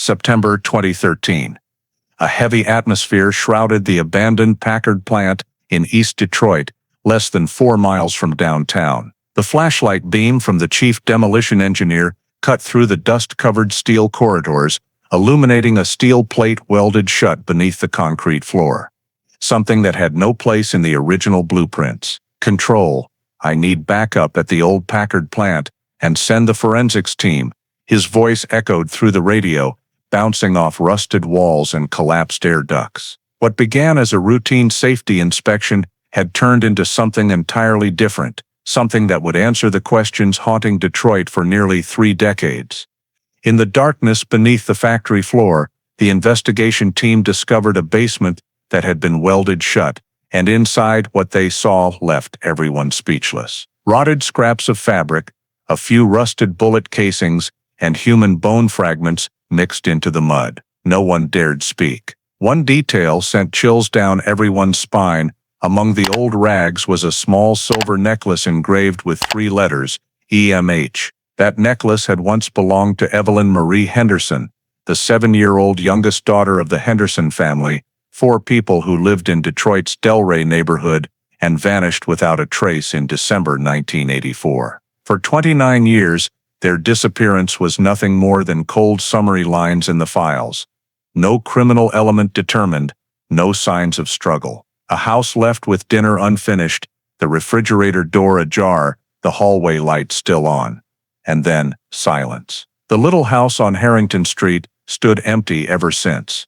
September 2013. A heavy atmosphere shrouded the abandoned Packard plant in East Detroit, less than 4 miles from downtown. The flashlight beam from the chief demolition engineer cut through the dust-covered steel corridors, illuminating a steel plate welded shut beneath the concrete floor. Something that had no place in the original blueprints. "Control, I need backup at the old Packard plant, and send the forensics team." His voice echoed through the radio, bouncing off rusted walls and collapsed air ducts. What began as a routine safety inspection had turned into something entirely different, something that would answer the questions haunting Detroit for nearly 3 decades. In the darkness beneath the factory floor, the investigation team discovered a basement that had been welded shut, and inside what they saw left everyone speechless. Rotted scraps of fabric, a few rusted bullet casings, and human bone fragments mixed into the mud. No one dared speak. One detail sent chills down everyone's spine. Among the old rags was a small silver necklace engraved with 3 letters, EMH. That necklace had once belonged to Evelyn Marie Henderson, the 7-year-old youngest daughter of the Henderson family, 4 people who lived in Detroit's Delray neighborhood and vanished without a trace in December 1984. For 29 years, their disappearance was nothing more than cold summary lines in the files. No criminal element determined, no signs of struggle. A house left with dinner unfinished, the refrigerator door ajar, the hallway light still on. And then, silence. The little house on Harrington Street stood empty ever since.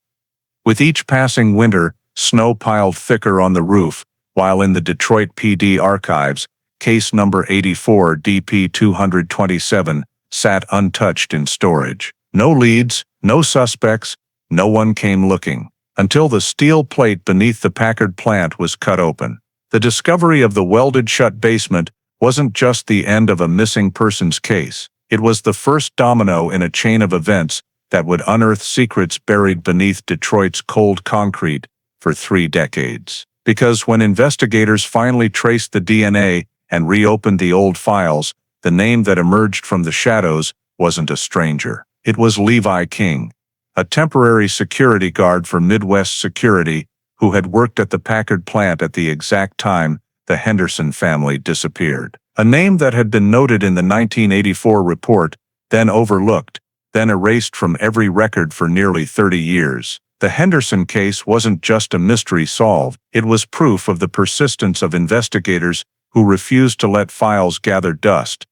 With each passing winter, snow piled thicker on the roof, while in the Detroit PD archives, case number 84 DP 227 sat untouched in storage. No leads, no suspects, no one came looking, until the steel plate beneath the Packard plant was cut open. The discovery of the welded-shut basement wasn't just the end of a missing persons case. It was the first domino in a chain of events that would unearth secrets buried beneath Detroit's cold concrete for 3 decades. Because when investigators finally traced the DNA and reopened the old files, the name that emerged from the shadows wasn't a stranger. It was Levi King, a temporary security guard for Midwest Security who had worked at the Packard plant at the exact time the Henderson family disappeared. A name that had been noted in the 1984 report, then overlooked, then erased from every record for nearly 30 years. The Henderson case wasn't just a mystery solved, it was proof of the persistence of investigators who refused to let files gather dust,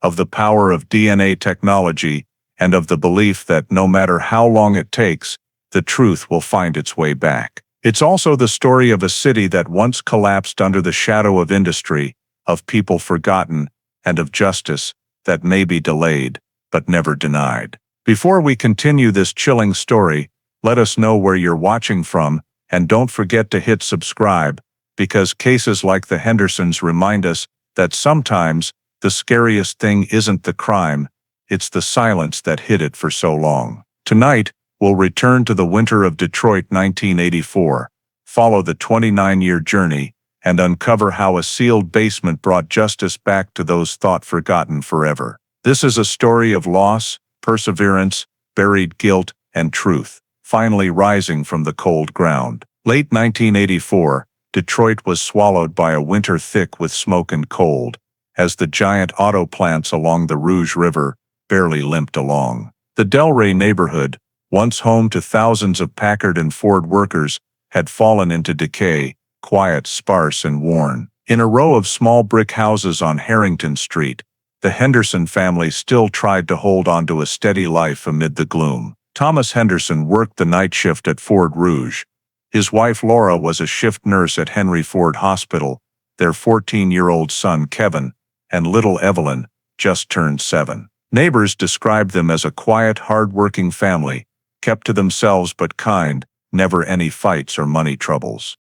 of the power of DNA technology, and of the belief that no matter how long it takes, the truth will find its way back. It's also the story of a city that once collapsed under the shadow of industry, of people forgotten, and of justice that may be delayed, but never denied. Before we continue this chilling story, let us know where you're watching from, and don't forget to hit subscribe, because cases like the Hendersons remind us that sometimes the scariest thing isn't the crime, it's the silence that hid it for so long. Tonight, we'll return to the winter of Detroit 1984, follow the 29-year journey, and uncover how a sealed basement brought justice back to those thought forgotten forever. This is a story of loss, perseverance, buried guilt, and truth, finally rising from the cold ground. Late 1984, Detroit was swallowed by a winter thick with smoke and cold, as the giant auto plants along the Rouge River barely limped along. The Delray neighborhood, once home to thousands of Packard and Ford workers, had fallen into decay, quiet, sparse, and worn. In a row of small brick houses on Harrington Street, the Henderson family still tried to hold on to a steady life amid the gloom. Thomas Henderson worked the night shift at Ford Rouge. His wife Laura was a shift nurse at Henry Ford Hospital, their 14-year-old son Kevin, and little Evelyn, just turned 7. Neighbors described them as a quiet, hard-working family, kept to themselves but kind, never any fights or money troubles.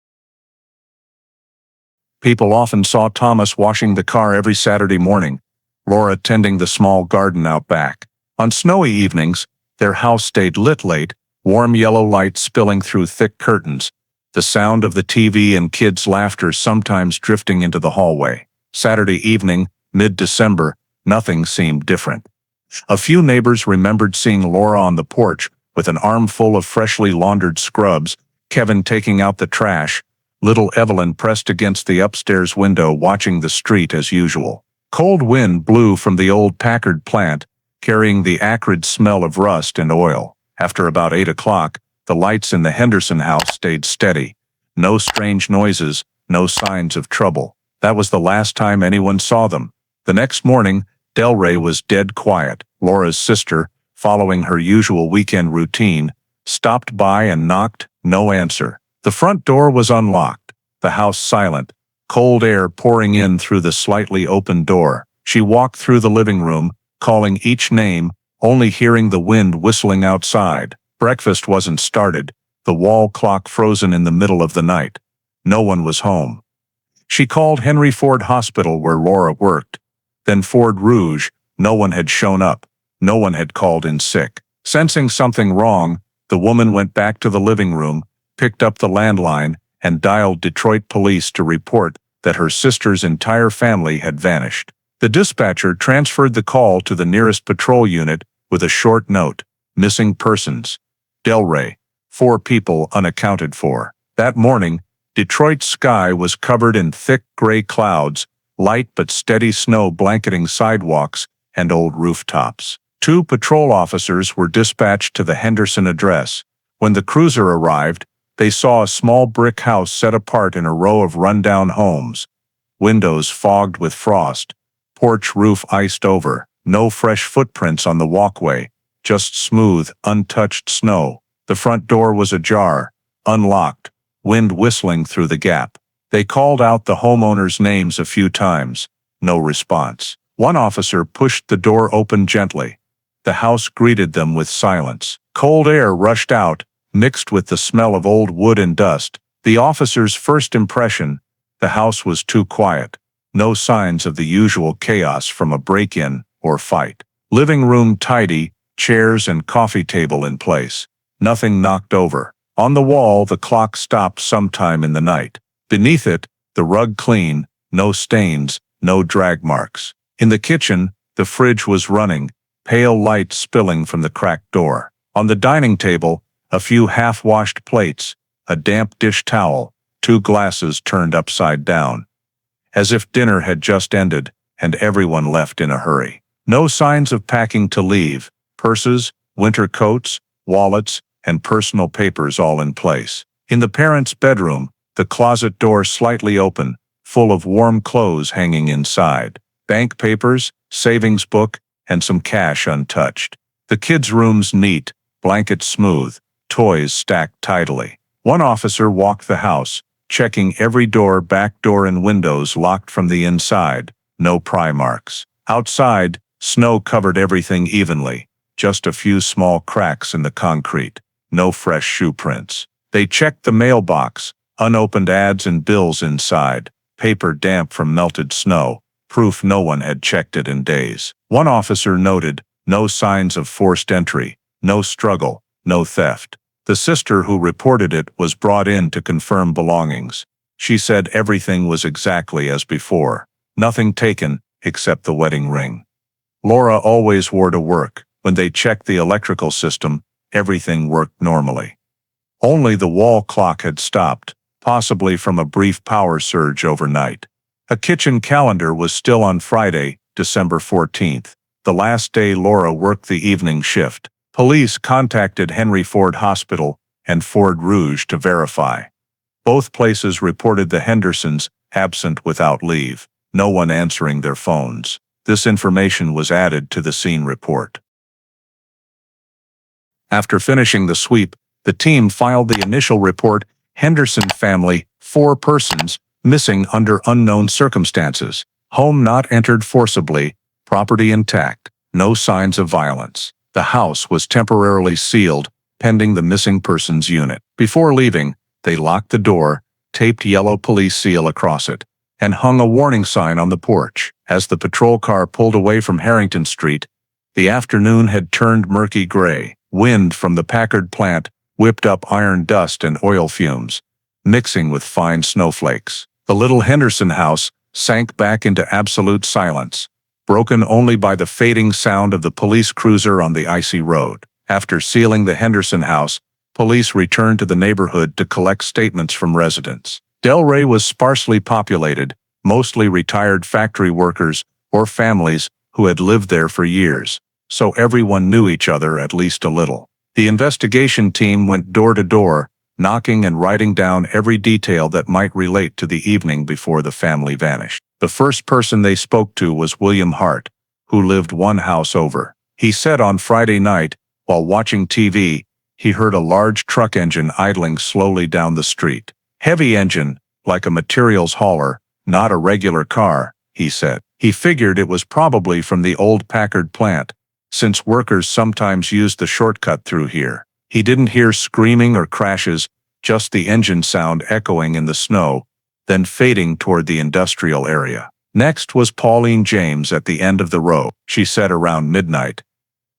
People often saw Thomas washing the car every Saturday morning, Laura tending the small garden out back. On snowy evenings, their house stayed lit late, warm yellow light spilling through thick curtains, the sound of the TV and kids' laughter sometimes drifting into the hallway. Saturday evening, mid-December, nothing seemed different. A few neighbors remembered seeing Laura on the porch, with an armful of freshly laundered scrubs, Kevin taking out the trash, little Evelyn pressed against the upstairs window watching the street as usual. Cold wind blew from the old Packard plant, carrying the acrid smell of rust and oil. After about 8 o'clock, the lights in the Henderson house stayed steady. No strange noises, no signs of trouble. That was the last time anyone saw them. The next morning, Delray was dead quiet. Laura's sister, following her usual weekend routine, stopped by and knocked. No answer. The front door was unlocked. The house silent. Cold air pouring in through the slightly open door. She walked through the living room, calling each name, only hearing the wind whistling outside. Breakfast wasn't started. The wall clock frozen in the middle of the night. No one was home. She called Henry Ford Hospital where Laura worked. Then Ford Rouge. No one had shown up. No one had called in sick. Sensing something wrong, the woman went back to the living room, picked up the landline, and dialed Detroit police to report that her sister's entire family had vanished. The dispatcher transferred the call to the nearest patrol unit with a short note: missing persons. Delray. 4 people unaccounted for. That morning, Detroit's sky was covered in thick gray clouds, light but steady snow blanketing sidewalks and old rooftops. 2 patrol officers were dispatched to the Henderson address. When the cruiser arrived, they saw a small brick house set apart in a row of rundown homes. Windows fogged with frost. Porch roof iced over. No fresh footprints on the walkway. Just smooth, untouched snow. The front door was ajar, unlocked, wind whistling through the gap. They called out the homeowners' names a few times. No response. One officer pushed the door open gently. The house greeted them with silence. Cold air rushed out, mixed with the smell of old wood and dust. The officer's first impression: the house was too quiet. No signs of the usual chaos from a break-in or fight. Living room tidy, chairs and coffee table in place. Nothing knocked over. On the wall, the clock stopped sometime in the night. Beneath it, the rug clean, no stains, no drag marks. In the kitchen, the fridge was running, pale light spilling from the cracked door. On the dining table, a few half-washed plates, a damp dish towel, 2 glasses turned upside down. As if dinner had just ended, and everyone left in a hurry. No signs of packing to leave. Purses, winter coats, wallets, and personal papers all in place. In the parents' bedroom, the closet door slightly open, full of warm clothes hanging inside. Bank papers, savings book, and some cash untouched. The kids' rooms neat, blankets smooth, toys stacked tidily. One officer walked the house, checking every door, back door and windows locked from the inside. No pry marks. Outside, snow covered everything evenly. Just a few small cracks in the concrete. No fresh shoe prints. They checked the mailbox. Unopened ads and bills inside. Paper damp from melted snow. Proof no one had checked it in days. One officer noted, no signs of forced entry. No struggle. No theft. The sister who reported it was brought in to confirm belongings. She said everything was exactly as before. Nothing taken, except the wedding ring. Laura always wore to work. When they checked the electrical system, everything worked normally. Only the wall clock had stopped, possibly from a brief power surge overnight. A kitchen calendar was still on Friday, December 14th, the last day Laura worked the evening shift. Police contacted Henry Ford Hospital and Ford Rouge to verify. Both places reported the Hendersons absent without leave, no one answering their phones. This information was added to the scene report. After finishing the sweep, the team filed the initial report: Henderson family, 4 persons, missing under unknown circumstances, home not entered forcibly, property intact, no signs of violence. The house was temporarily sealed, pending the missing persons unit. Before leaving, they locked the door, taped yellow police seal across it, and hung a warning sign on the porch. As the patrol car pulled away from Harrington Street, the afternoon had turned murky gray. Wind from the Packard plant whipped up iron dust and oil fumes, mixing with fine snowflakes. The little Henderson house sank back into absolute silence, broken only by the fading sound of the police cruiser on the icy road. After sealing the Henderson house, police returned to the neighborhood to collect statements from residents. Delray was sparsely populated, mostly retired factory workers or families who had lived there for years, so everyone knew each other at least a little. The investigation team went door to door, knocking and writing down every detail that might relate to the evening before the family vanished. The first person they spoke to was William Hart, who lived one house over. He said on Friday night, while watching TV, he heard a large truck engine idling slowly down the street. Heavy engine, like a materials hauler, not a regular car, he said. He figured it was probably from the old Packard plant, since workers sometimes used the shortcut through here. He didn't hear screaming or crashes, just the engine sound echoing in the snow, then fading toward the industrial area. Next was Pauline James at the end of the row. She said around midnight.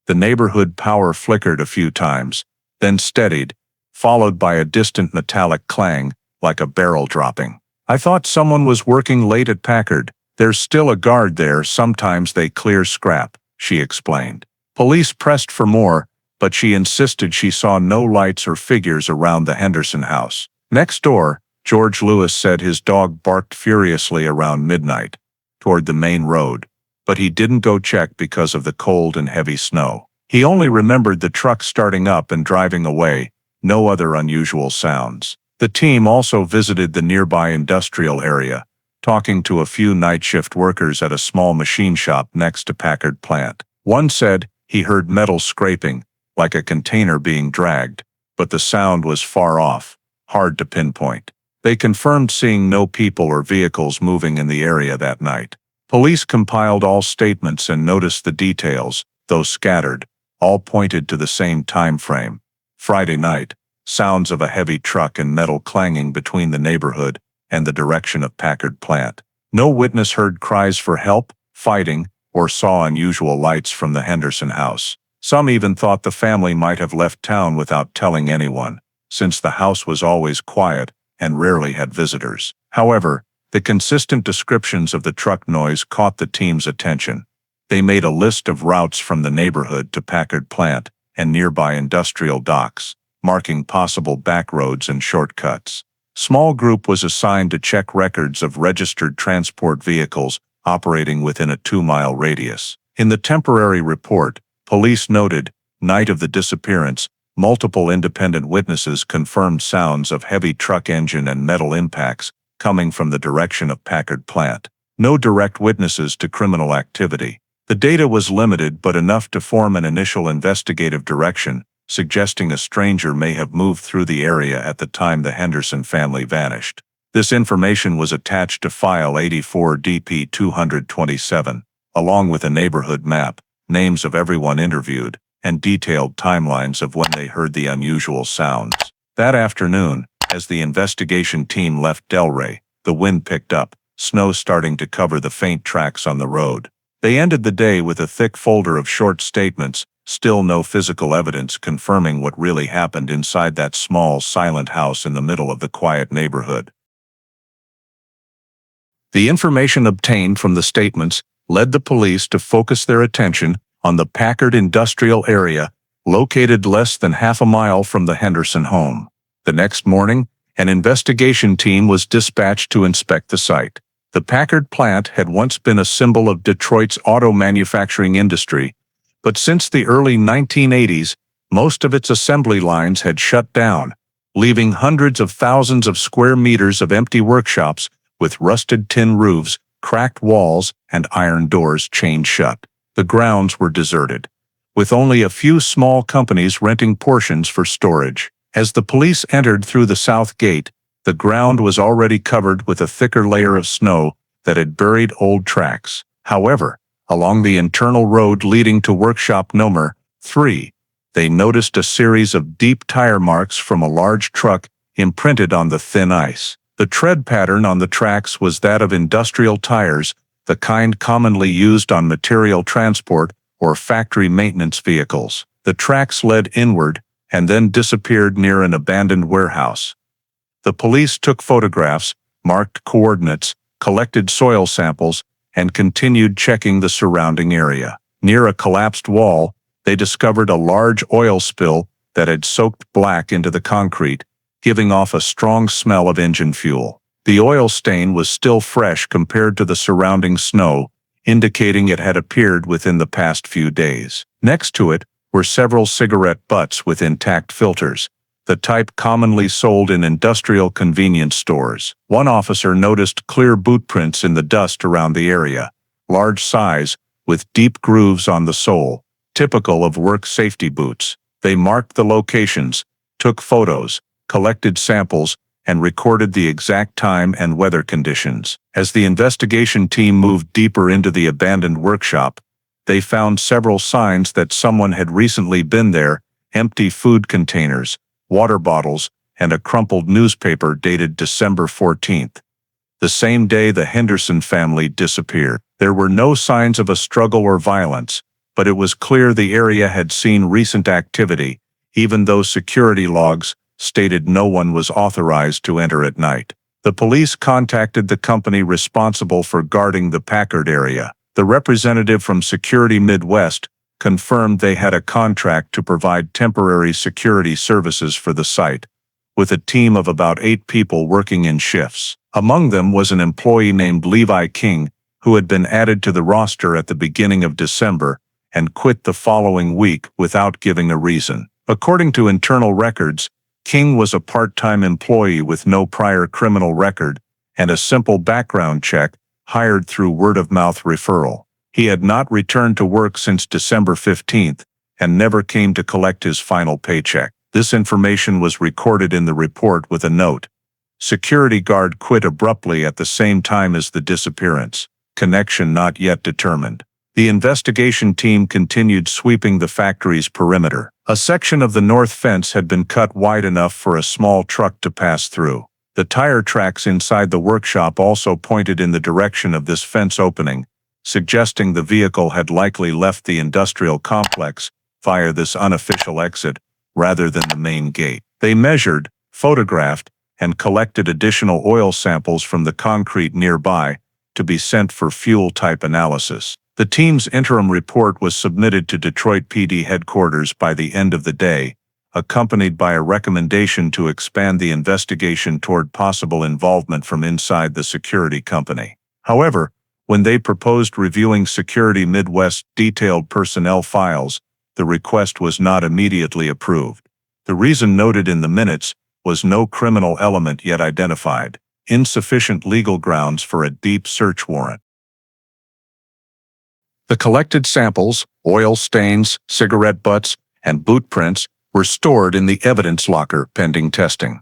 The neighborhood power flickered a few times, then steadied, followed by a distant metallic clang, like a barrel dropping. I thought someone was working late at Packard. There's still a guard there, sometimes they clear scrap, she explained. Police pressed for more, but she insisted she saw no lights or figures around the Henderson house. Next door, George Lewis said his dog barked furiously around midnight, toward the main road, but he didn't go check because of the cold and heavy snow. He only remembered the truck starting up and driving away, no other unusual sounds. The team also visited the nearby industrial area, talking to a few night shift workers at a small machine shop next to Packard Plant. One said he heard metal scraping, like a container being dragged, but the sound was far off, hard to pinpoint. They confirmed seeing no people or vehicles moving in the area that night. Police compiled all statements and noticed the details, though scattered, all pointed to the same time frame. Friday night, sounds of a heavy truck and metal clanging between the neighborhood and the direction of Packard Plant. No witness heard cries for help, fighting, or saw unusual lights from the Henderson house. Some even thought the family might have left town without telling anyone, since the house was always quiet and rarely had visitors. However, the consistent descriptions of the truck noise caught the team's attention. They made a list of routes from the neighborhood to Packard Plant and nearby industrial docks, marking possible back roads and shortcuts. Small group was assigned to check records of registered transport vehicles operating within a 2-mile radius. In the temporary report, police noted, night of the disappearance, multiple independent witnesses confirmed sounds of heavy truck engine and metal impacts coming from the direction of Packard Plant. No direct witnesses to criminal activity. The data was limited but enough to form an initial investigative direction, suggesting a stranger may have moved through the area at the time the Henderson family vanished. This information was attached to File 84 DP 227, along with a neighborhood map, names of everyone interviewed, and detailed timelines of when they heard the unusual sounds. That afternoon, as the investigation team left Delray, the wind picked up, snow starting to cover the faint tracks on the road. They ended the day with a thick folder of short statements, still no physical evidence confirming what really happened inside that small, silent house in the middle of the quiet neighborhood. The information obtained from the statements led the police to focus their attention on the Packard industrial area, located less than half a mile from the Henderson home. The next morning, an investigation team was dispatched to inspect the site. The Packard plant had once been a symbol of Detroit's auto manufacturing industry, but since the early 1980s, most of its assembly lines had shut down, leaving hundreds of thousands of square meters of empty workshops with rusted tin roofs, cracked walls, and iron doors chained shut. The grounds were deserted, with only a few small companies renting portions for storage. As the police entered through the south gate, the ground was already covered with a thicker layer of snow that had buried old tracks. However, along the internal road leading to workshop number 3, they noticed a series of deep tire marks from a large truck imprinted on the thin ice. The tread pattern on the tracks was that of industrial tires, the kind commonly used on material transport or factory maintenance vehicles. The tracks led inward and then disappeared near an abandoned warehouse. The police took photographs, marked coordinates, collected soil samples, and continued checking the surrounding area. Near a collapsed wall, They discovered a large oil spill that had soaked black into the concrete, giving off a strong smell of engine fuel. The oil stain was still fresh compared to the surrounding snow, indicating it had appeared within the past few days. Next to it were several cigarette butts with intact filters, the type commonly sold in industrial convenience stores. One officer noticed clear boot prints in the dust around the area, large size, with deep grooves on the sole, typical of work safety boots. They marked the locations, took photos, collected samples, and recorded the exact time and weather conditions. As the investigation team moved deeper into the abandoned workshop, they found several signs that someone had recently been there: empty food containers, water bottles, and a crumpled newspaper dated December 14th. The same day the Henderson family disappeared. There were no signs of a struggle or violence, but it was clear the area had seen recent activity, even though security logs stated no one was authorized to enter at night. The police contacted the company responsible for guarding the Packard area. The representative from Security Midwest confirmed they had a contract to provide temporary security services for the site, with a team of about 8 people working in shifts. Among them was an employee named Levi King, who had been added to the roster at the beginning of December and quit the following week without giving a reason. According to internal records, King was a part-time employee with no prior criminal record and a simple background check, hired through word-of-mouth referral. He had not returned to work since December 15th and never came to collect his final paycheck. This information was recorded in the report with a note: security guard quit abruptly at the same time as the disappearance. Connection not yet determined. The investigation team continued sweeping the factory's perimeter. A section of the north fence had been cut wide enough for a small truck to pass through. The tire tracks inside the workshop also pointed in the direction of this fence opening, suggesting the vehicle had likely left the industrial complex via this unofficial exit rather than the main gate. They measured, photographed, and collected additional oil samples from the concrete nearby to be sent for fuel-type analysis. The team's interim report was submitted to Detroit PD headquarters by the end of the day, accompanied by a recommendation to expand the investigation toward possible involvement from inside the security company. However, when they proposed reviewing Security Midwest's detailed personnel files, the request was not immediately approved. The reason noted in the minutes was no criminal element yet identified, insufficient legal grounds for a deep search warrant. The collected samples, oil stains, cigarette butts, and boot prints were stored in the evidence locker pending testing.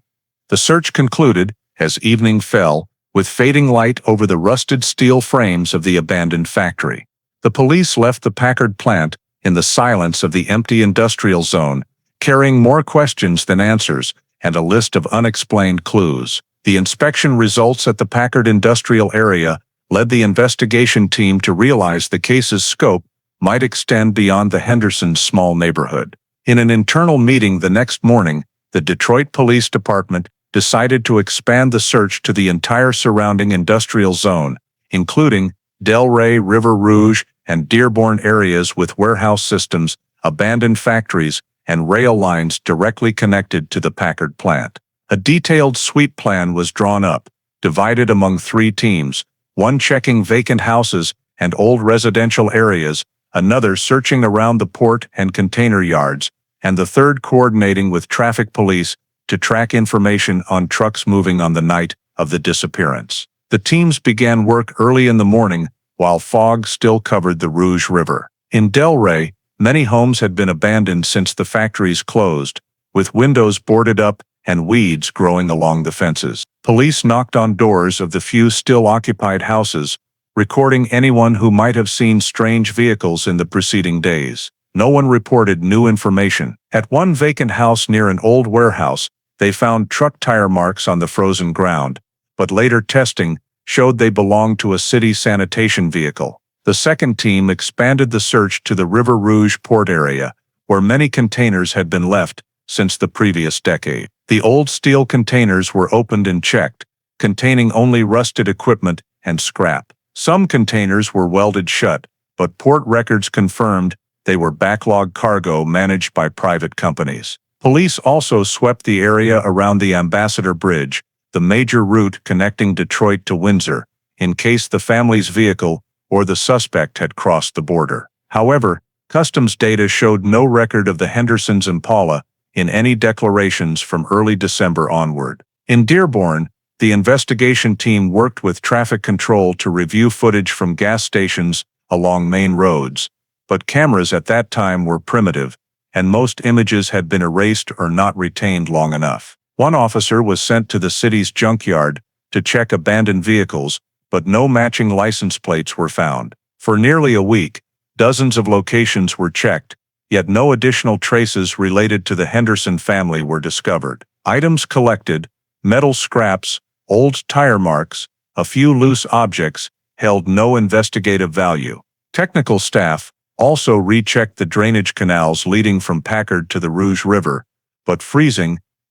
The search concluded, as evening fell, with fading light over the rusted steel frames of the abandoned factory. The police left the Packard plant in the silence of the empty industrial zone, carrying more questions than answers and a list of unexplained clues. The inspection results at the Packard industrial area led the investigation team to realize the case's scope might extend beyond the Henderson's small neighborhood. In an internal meeting the next morning, the Detroit Police Department decided to expand the search to the entire surrounding industrial zone, including Delray, River Rouge, and Dearborn areas with warehouse systems, abandoned factories, and rail lines directly connected to the Packard plant. A detailed sweep plan was drawn up, divided among 3 teams, one checking vacant houses and old residential areas, another searching around the port and container yards, and the third coordinating with traffic police to track information on trucks moving on the night of the disappearance. The teams began work early in the morning while fog still covered the Rouge River. In Delray, many homes had been abandoned since the factories closed, with windows boarded up and weeds growing along the fences. Police knocked on doors of the few still occupied houses, recording anyone who might have seen strange vehicles in the preceding days. No one reported new information. At one vacant house near an old warehouse, they found truck tire marks on the frozen ground, but later testing showed they belonged to a city sanitation vehicle. The second team expanded the search to the River Rouge port area, where many containers had been left since the previous decade. The old steel containers were opened and checked, containing only rusted equipment and scrap. Some containers were welded shut, but port records confirmed they were backlog cargo managed by private companies. Police also swept the area around the Ambassador Bridge, the major route connecting Detroit to Windsor, in case the family's vehicle or the suspect had crossed the border. However, customs data showed no record of the Hendersons' Impala in any declarations from early December onward. In Dearborn, the investigation team worked with traffic control to review footage from gas stations along main roads, but cameras at that time were primitive, and most images had been erased or not retained long enough. One officer was sent to the city's junkyard to check abandoned vehicles, but no matching license plates were found. For nearly a week, dozens of locations were checked, yet no additional traces related to the Henderson family were discovered. Items collected, metal scraps, old tire marks, a few loose objects, held no investigative value. Technical staff also rechecked the drainage canals leading from Packard to the Rouge River, but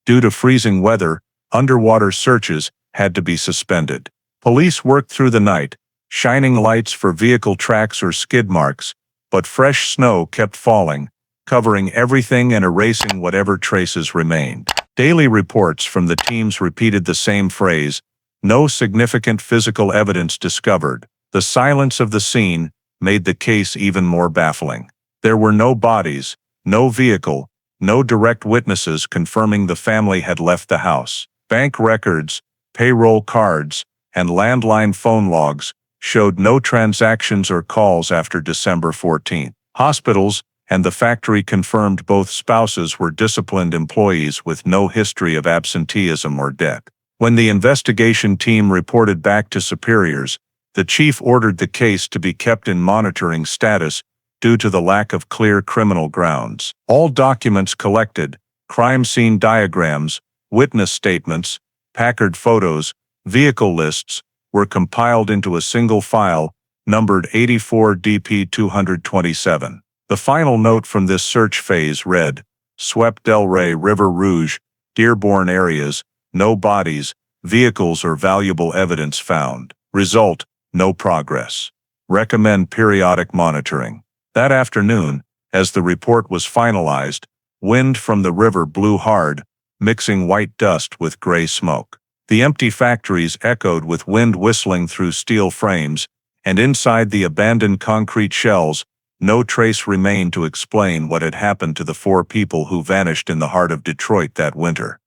due to freezing weather, underwater searches had to be suspended. Police worked through the night, shining lights for vehicle tracks or skid marks, but fresh snow kept falling, covering everything and erasing whatever traces remained. Daily reports from the teams repeated the same phrase: no significant physical evidence discovered. The silence of the scene made the case even more baffling. There were no bodies, no vehicle, no direct witnesses confirming the family had left the house. Bank records, payroll cards, and landline phone logs showed no transactions or calls after December 14. Hospitals and the factory confirmed both spouses were disciplined employees with no history of absenteeism or debt. When the investigation team reported back to superiors, the chief ordered the case to be kept in monitoring status due to the lack of clear criminal grounds. All documents collected, crime scene diagrams, witness statements, Packard photos, vehicle lists, were compiled into a single file, numbered 84 DP 227. The final note from this search phase read: swept Delray River Rouge, Dearborn areas, no bodies, vehicles or valuable evidence found. Result: no progress. Recommend periodic monitoring. That afternoon, as the report was finalized, wind from the river blew hard, mixing white dust with gray smoke. The empty factories echoed with wind whistling through steel frames, and inside the abandoned concrete shells, no trace remained to explain what had happened to the 4 people who vanished in the heart of Detroit that winter.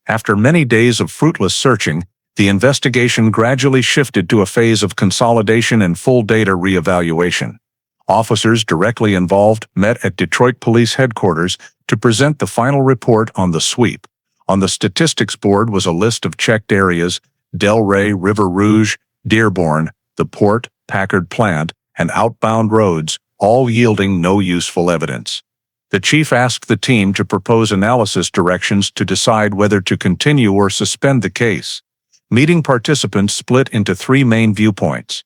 After many days of fruitless searching, the investigation gradually shifted to a phase of consolidation and full data reevaluation. Officers directly involved met at Detroit Police Headquarters to present the final report on the sweep. On the statistics board was a list of checked areas: Delray, River Rouge, Dearborn, the port, Packard Plant, and outbound roads, all yielding no useful evidence. The chief asked the team to propose analysis directions to decide whether to continue or suspend the case. Meeting participants split into 3 main viewpoints.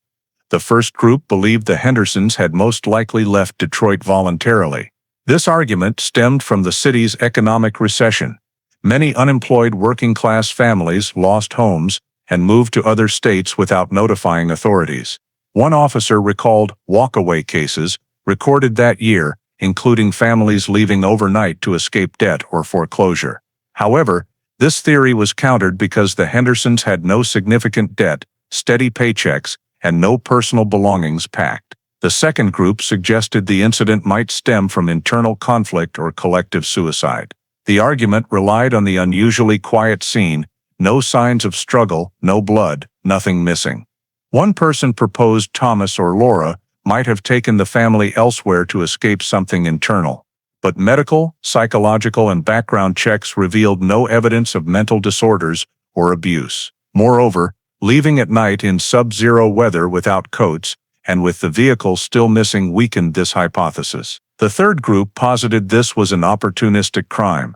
The first group believed the Hendersons had most likely left Detroit voluntarily. This argument stemmed from the city's economic recession. Many unemployed working-class families lost homes and moved to other states without notifying authorities. One officer recalled walkaway cases recorded that year, including families leaving overnight to escape debt or foreclosure. However, this theory was countered because the Hendersons had no significant debt, steady paychecks, and no personal belongings packed. The second group suggested the incident might stem from internal conflict or collective suicide. The argument relied on the unusually quiet scene: no signs of struggle, no blood, nothing missing. One person proposed Thomas or Laura might have taken the family elsewhere to escape something internal. But medical, psychological, and background checks revealed no evidence of mental disorders or abuse. Moreover, leaving at night in sub-zero weather without coats and with the vehicle still missing weakened this hypothesis. The third group posited this was an opportunistic crime,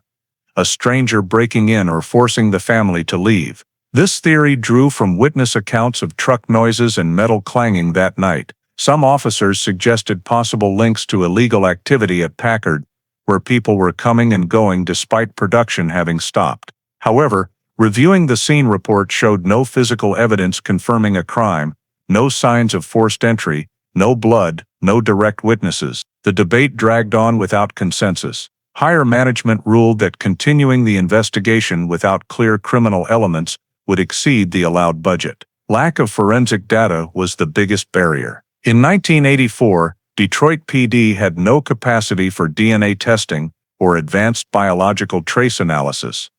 a stranger breaking in or forcing the family to leave. This theory drew from witness accounts of truck noises and metal clanging that night. Some officers suggested possible links to illegal activity at Packard, where people were coming and going despite production having stopped. However, reviewing the scene report showed no physical evidence confirming a crime, no signs of forced entry, No blood, no direct witnesses. The debate dragged on without consensus. Higher management ruled that continuing the investigation without clear criminal elements would exceed the allowed budget. Lack of forensic data was the biggest barrier. In 1984, Detroit PD had no capacity for DNA testing or advanced biological trace analysis.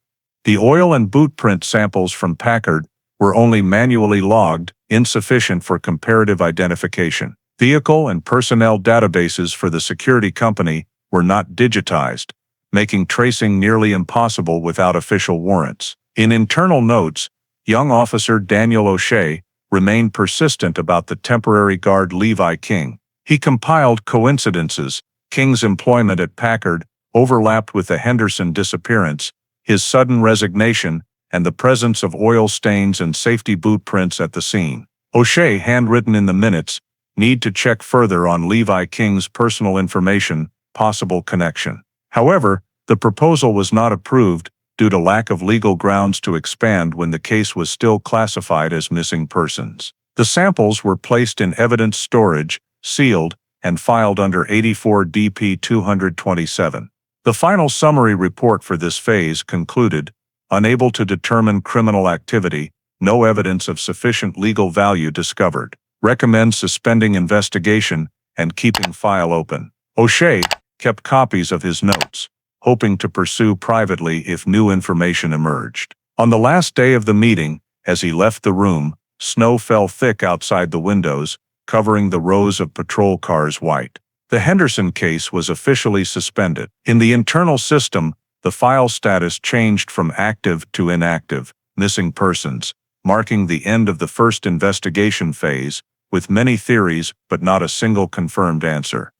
The oil and boot print samples from Packard were only manually logged, insufficient for comparative identification. Vehicle and personnel databases for the security company were not digitized, making tracing nearly impossible without official warrants. In internal notes, young officer Daniel O'Shea remained persistent about the temporary guard Levi King. He compiled coincidences. King's employment at Packard overlapped with the Henderson disappearance, his sudden resignation, and the presence of oil stains and safety boot prints at the scene. O'Shea, handwritten in the minutes, need to check further on Levi King's personal information, possible connection. However, the proposal was not approved due to lack of legal grounds to expand when the case was still classified as missing persons. The samples were placed in evidence storage, sealed, and filed under 84 DP 227. The final summary report for this phase concluded, unable to determine criminal activity, no evidence of sufficient legal value discovered. Recommends suspending investigation and keeping file open. O'Shea kept copies of his notes, hoping to pursue privately if new information emerged. On the last day of the meeting, as he left the room, snow fell thick outside the windows, covering the rows of patrol cars white. The Henderson case was officially suspended. In the internal system, the file status changed from active to inactive, missing persons, marking the end of the first investigation phase, with many theories but not a single confirmed answer.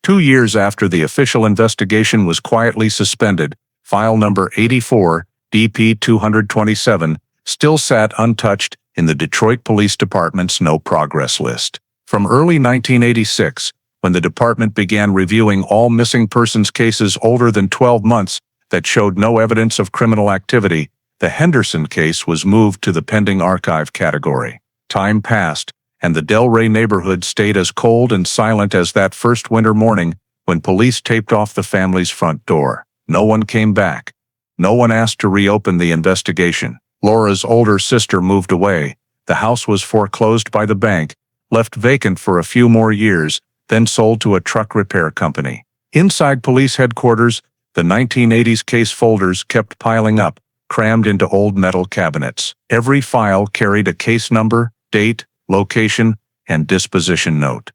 2 years after the official investigation was quietly suspended, file number 84, DP 227, still sat untouched in the Detroit Police Department's no progress list. From early 1986, when the department began reviewing all missing persons cases older than 12 months that showed no evidence of criminal activity, the Henderson case was moved to the pending archive category. Time passed, and the Delray neighborhood stayed as cold and silent as that first winter morning when police taped off the family's front door. No one came back. No one asked to reopen the investigation. Laura's older sister moved away. The house was foreclosed by the bank, left vacant for a few more years, then sold to a truck repair company. Inside police headquarters, the 1980s case folders kept piling up, crammed into old metal cabinets. Every file carried a case number, date, location, and disposition note.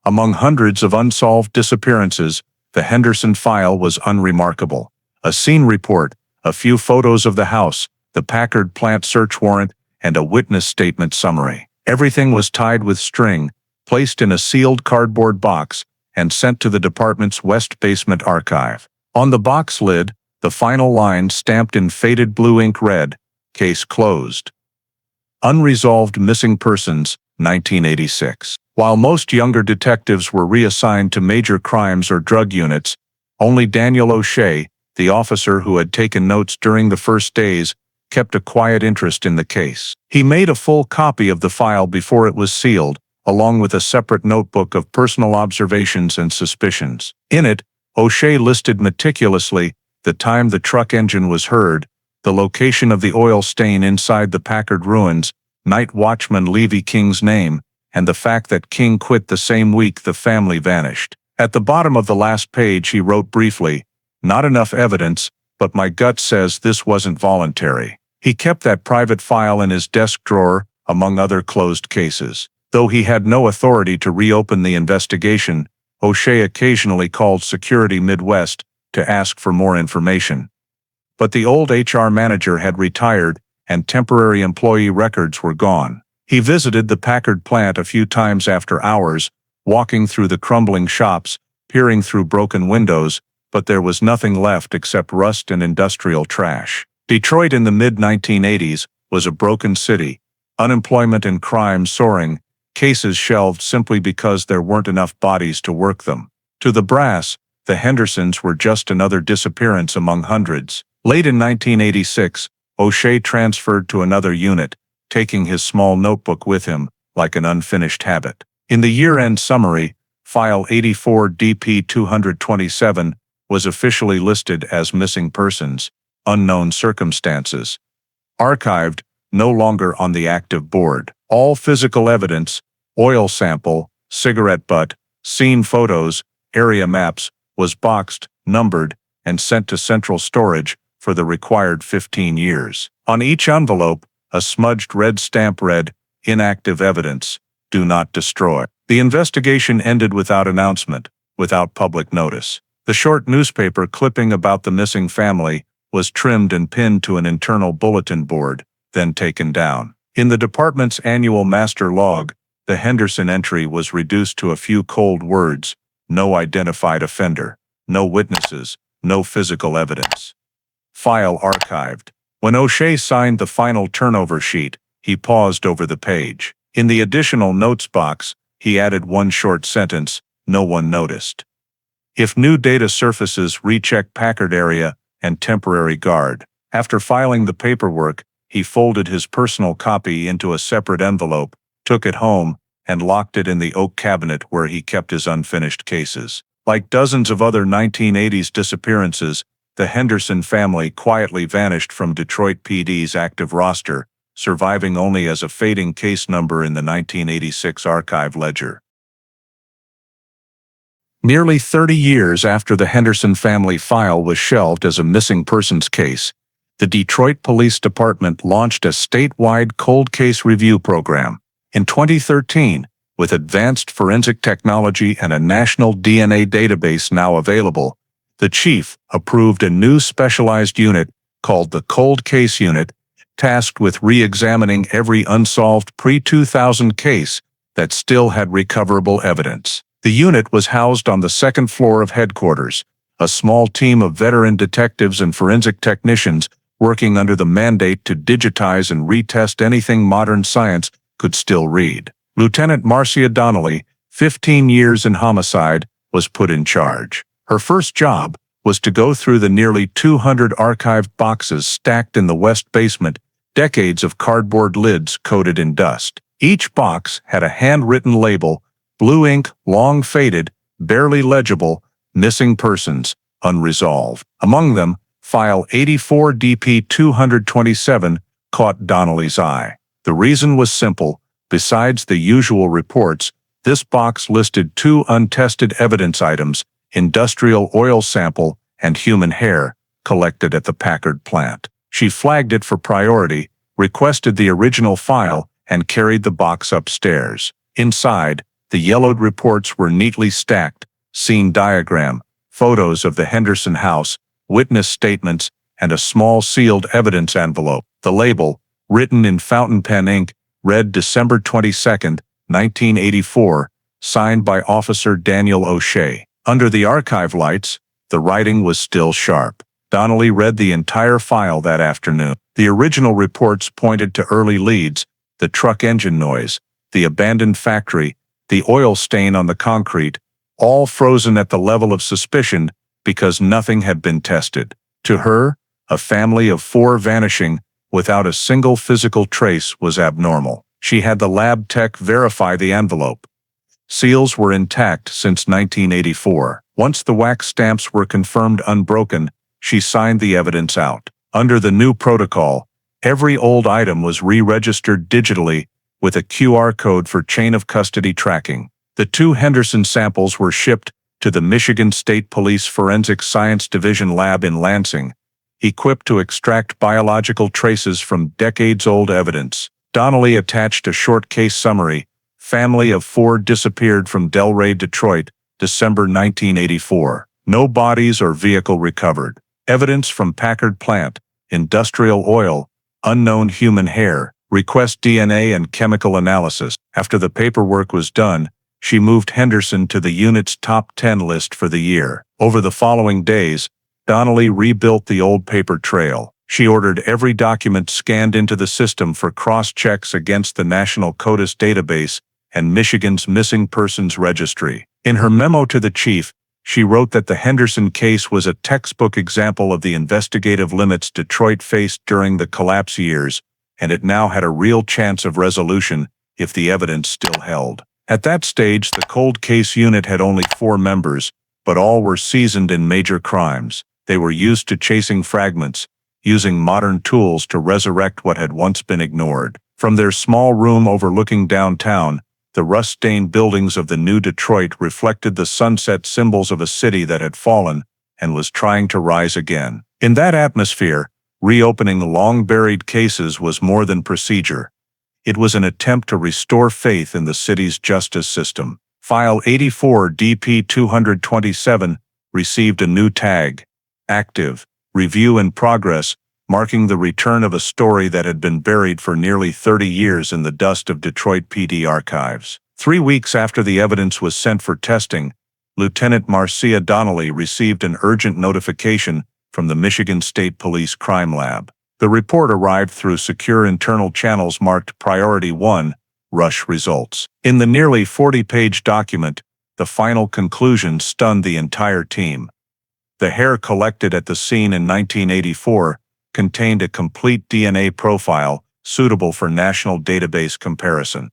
Among hundreds of unsolved disappearances, the Henderson file was unremarkable. A scene report, a few photos of the house, the Packard Plant search warrant, and a witness statement summary. Everything was tied with string, placed in a sealed cardboard box, and sent to the department's West Basement archive. On the box lid, the final line stamped in faded blue ink read, "Case closed. Unresolved missing persons, 1986. While most younger detectives were reassigned to major crimes or drug units, only Daniel O'Shea, the officer who had taken notes during the first days, kept a quiet interest in the case. He made a full copy of the file before it was sealed, along with a separate notebook of personal observations and suspicions. In it, O'Shea listed meticulously the time the truck engine was heard, the location of the oil stain inside the Packard ruins, night watchman Levi King's name, and the fact that King quit the same week the family vanished. At the bottom of the last page he wrote briefly, "Not enough evidence, but my gut says this wasn't voluntary." He kept that private file in his desk drawer, among other closed cases. Though he had no authority to reopen the investigation, O'Shea occasionally called Security Midwest to ask for more information. But the old HR manager had retired, and temporary employee records were gone. He visited the Packard plant a few times after hours, walking through the crumbling shops, peering through broken windows, but there was nothing left except rust and industrial trash. Detroit in the mid-1980s was a broken city, unemployment and crime soaring, cases shelved simply because there weren't enough bodies to work them. To the brass, the Hendersons were just another disappearance among hundreds. Late in 1986, O'Shea transferred to another unit, taking his small notebook with him, like an unfinished habit. In the year-end summary, File 84 DP 227 was officially listed as missing persons, unknown circumstances. Archived, no longer on the active board. All physical evidence, oil sample, cigarette butt, scene photos, area maps, was boxed, numbered, and sent to central storage for the required 15 years. On each envelope, a smudged red stamp read, "Inactive evidence. Do not destroy." The investigation ended without announcement, without public notice. The short newspaper clipping about the missing family was trimmed and pinned to an internal bulletin board, then taken down. In the department's annual master log, the Henderson entry was reduced to a few cold words: no identified offender, no witnesses, no physical evidence. File archived. When O'Shea signed the final turnover sheet, he paused over the page. In the additional notes box, he added one short sentence: no one noticed. If new data surfaces, recheck Packard area and temporary guard. After filing the paperwork, he folded his personal copy into a separate envelope, took it home, and locked it in the oak cabinet where he kept his unfinished cases. Like dozens of other 1980s disappearances, the Henderson family quietly vanished from Detroit PD's active roster, surviving only as a fading case number in the 1986 archive ledger. Nearly 30 years after the Henderson family file was shelved as a missing persons case, the Detroit Police Department launched a statewide cold case review program. In 2013, with advanced forensic technology and a national DNA database now available, the chief approved a new specialized unit called the Cold Case Unit, tasked with re-examining every unsolved pre-2000 case that still had recoverable evidence. The unit was housed on the second floor of headquarters, a small team of veteran detectives and forensic technicians working under the mandate to digitize and retest anything modern science could still read. Lieutenant Marcia Donnelly, 15 years in homicide, was put in charge. Her first job was to go through the nearly 200 archived boxes stacked in the west basement, decades of cardboard lids coated in dust. Each box had a handwritten label, blue ink, long faded, barely legible: missing persons, unresolved. Among them, File 84 DP 227 caught Donnelly's eye. The reason was simple. Besides the usual reports, this box listed two untested evidence items: industrial oil sample and human hair, collected at the Packard plant. She flagged it for priority, requested the original file, and carried the box upstairs. Inside, the yellowed reports were neatly stacked: scene diagram, photos of the Henderson house, witness statements, and a small sealed evidence envelope. The label, written in fountain pen ink, read December 22, 1984, signed by Officer Daniel O'Shea. Under the archive lights, the writing was still sharp. Donnelly read the entire file that afternoon. The original reports pointed to early leads: the truck engine noise, the abandoned factory, the oil stain on the concrete, all frozen at the level of suspicion because nothing had been tested. To her, a family of 4 vanishing without a single physical trace was abnormal. She had the lab tech verify the envelope. Seals were intact since 1984. Once the wax stamps were confirmed unbroken, she signed the evidence out. Under the new protocol, every old item was re-registered digitally with a QR code for chain of custody tracking. The 2 Henderson samples were shipped to the Michigan State Police Forensic Science Division lab in Lansing, equipped to extract biological traces from decades-old evidence. Donnelly attached a short case summary: family of 4 disappeared from Delray, Detroit, December 1984. No bodies or vehicle recovered. Evidence from Packard Plant, industrial oil, unknown human hair. Request DNA and chemical analysis. After the paperwork was done, she moved Henderson to the unit's top 10 list for the year. Over the following days, Donnelly rebuilt the old paper trail. She ordered every document scanned into the system for cross-checks against the National CODIS database and Michigan's Missing Persons Registry. In her memo to the chief, she wrote that the Henderson case was a textbook example of the investigative limits Detroit faced during the collapse years, and it now had a real chance of resolution if the evidence still held. At that stage, the cold case unit had only 4 members, but all were seasoned in major crimes. They were used to chasing fragments, using modern tools to resurrect what had once been ignored. From their small room overlooking downtown, the rust-stained buildings of the new Detroit reflected the sunset symbols of a city that had fallen and was trying to rise again. In that atmosphere, reopening long-buried cases was more than procedure. It was an attempt to restore faith in the city's justice system. File 84 DP 227 received a new tag, Active, Review in Progress, marking the return of a story that had been buried for nearly 30 years in the dust of Detroit PD archives. 3 weeks after the evidence was sent for testing, Lieutenant Marcia Donnelly received an urgent notification from the Michigan State Police Crime Lab. The report arrived through secure internal channels marked Priority 1, Rush Results. In the nearly 40-page document, the final conclusion stunned the entire team. The hair collected at the scene in 1984 contained a complete DNA profile suitable for national database comparison.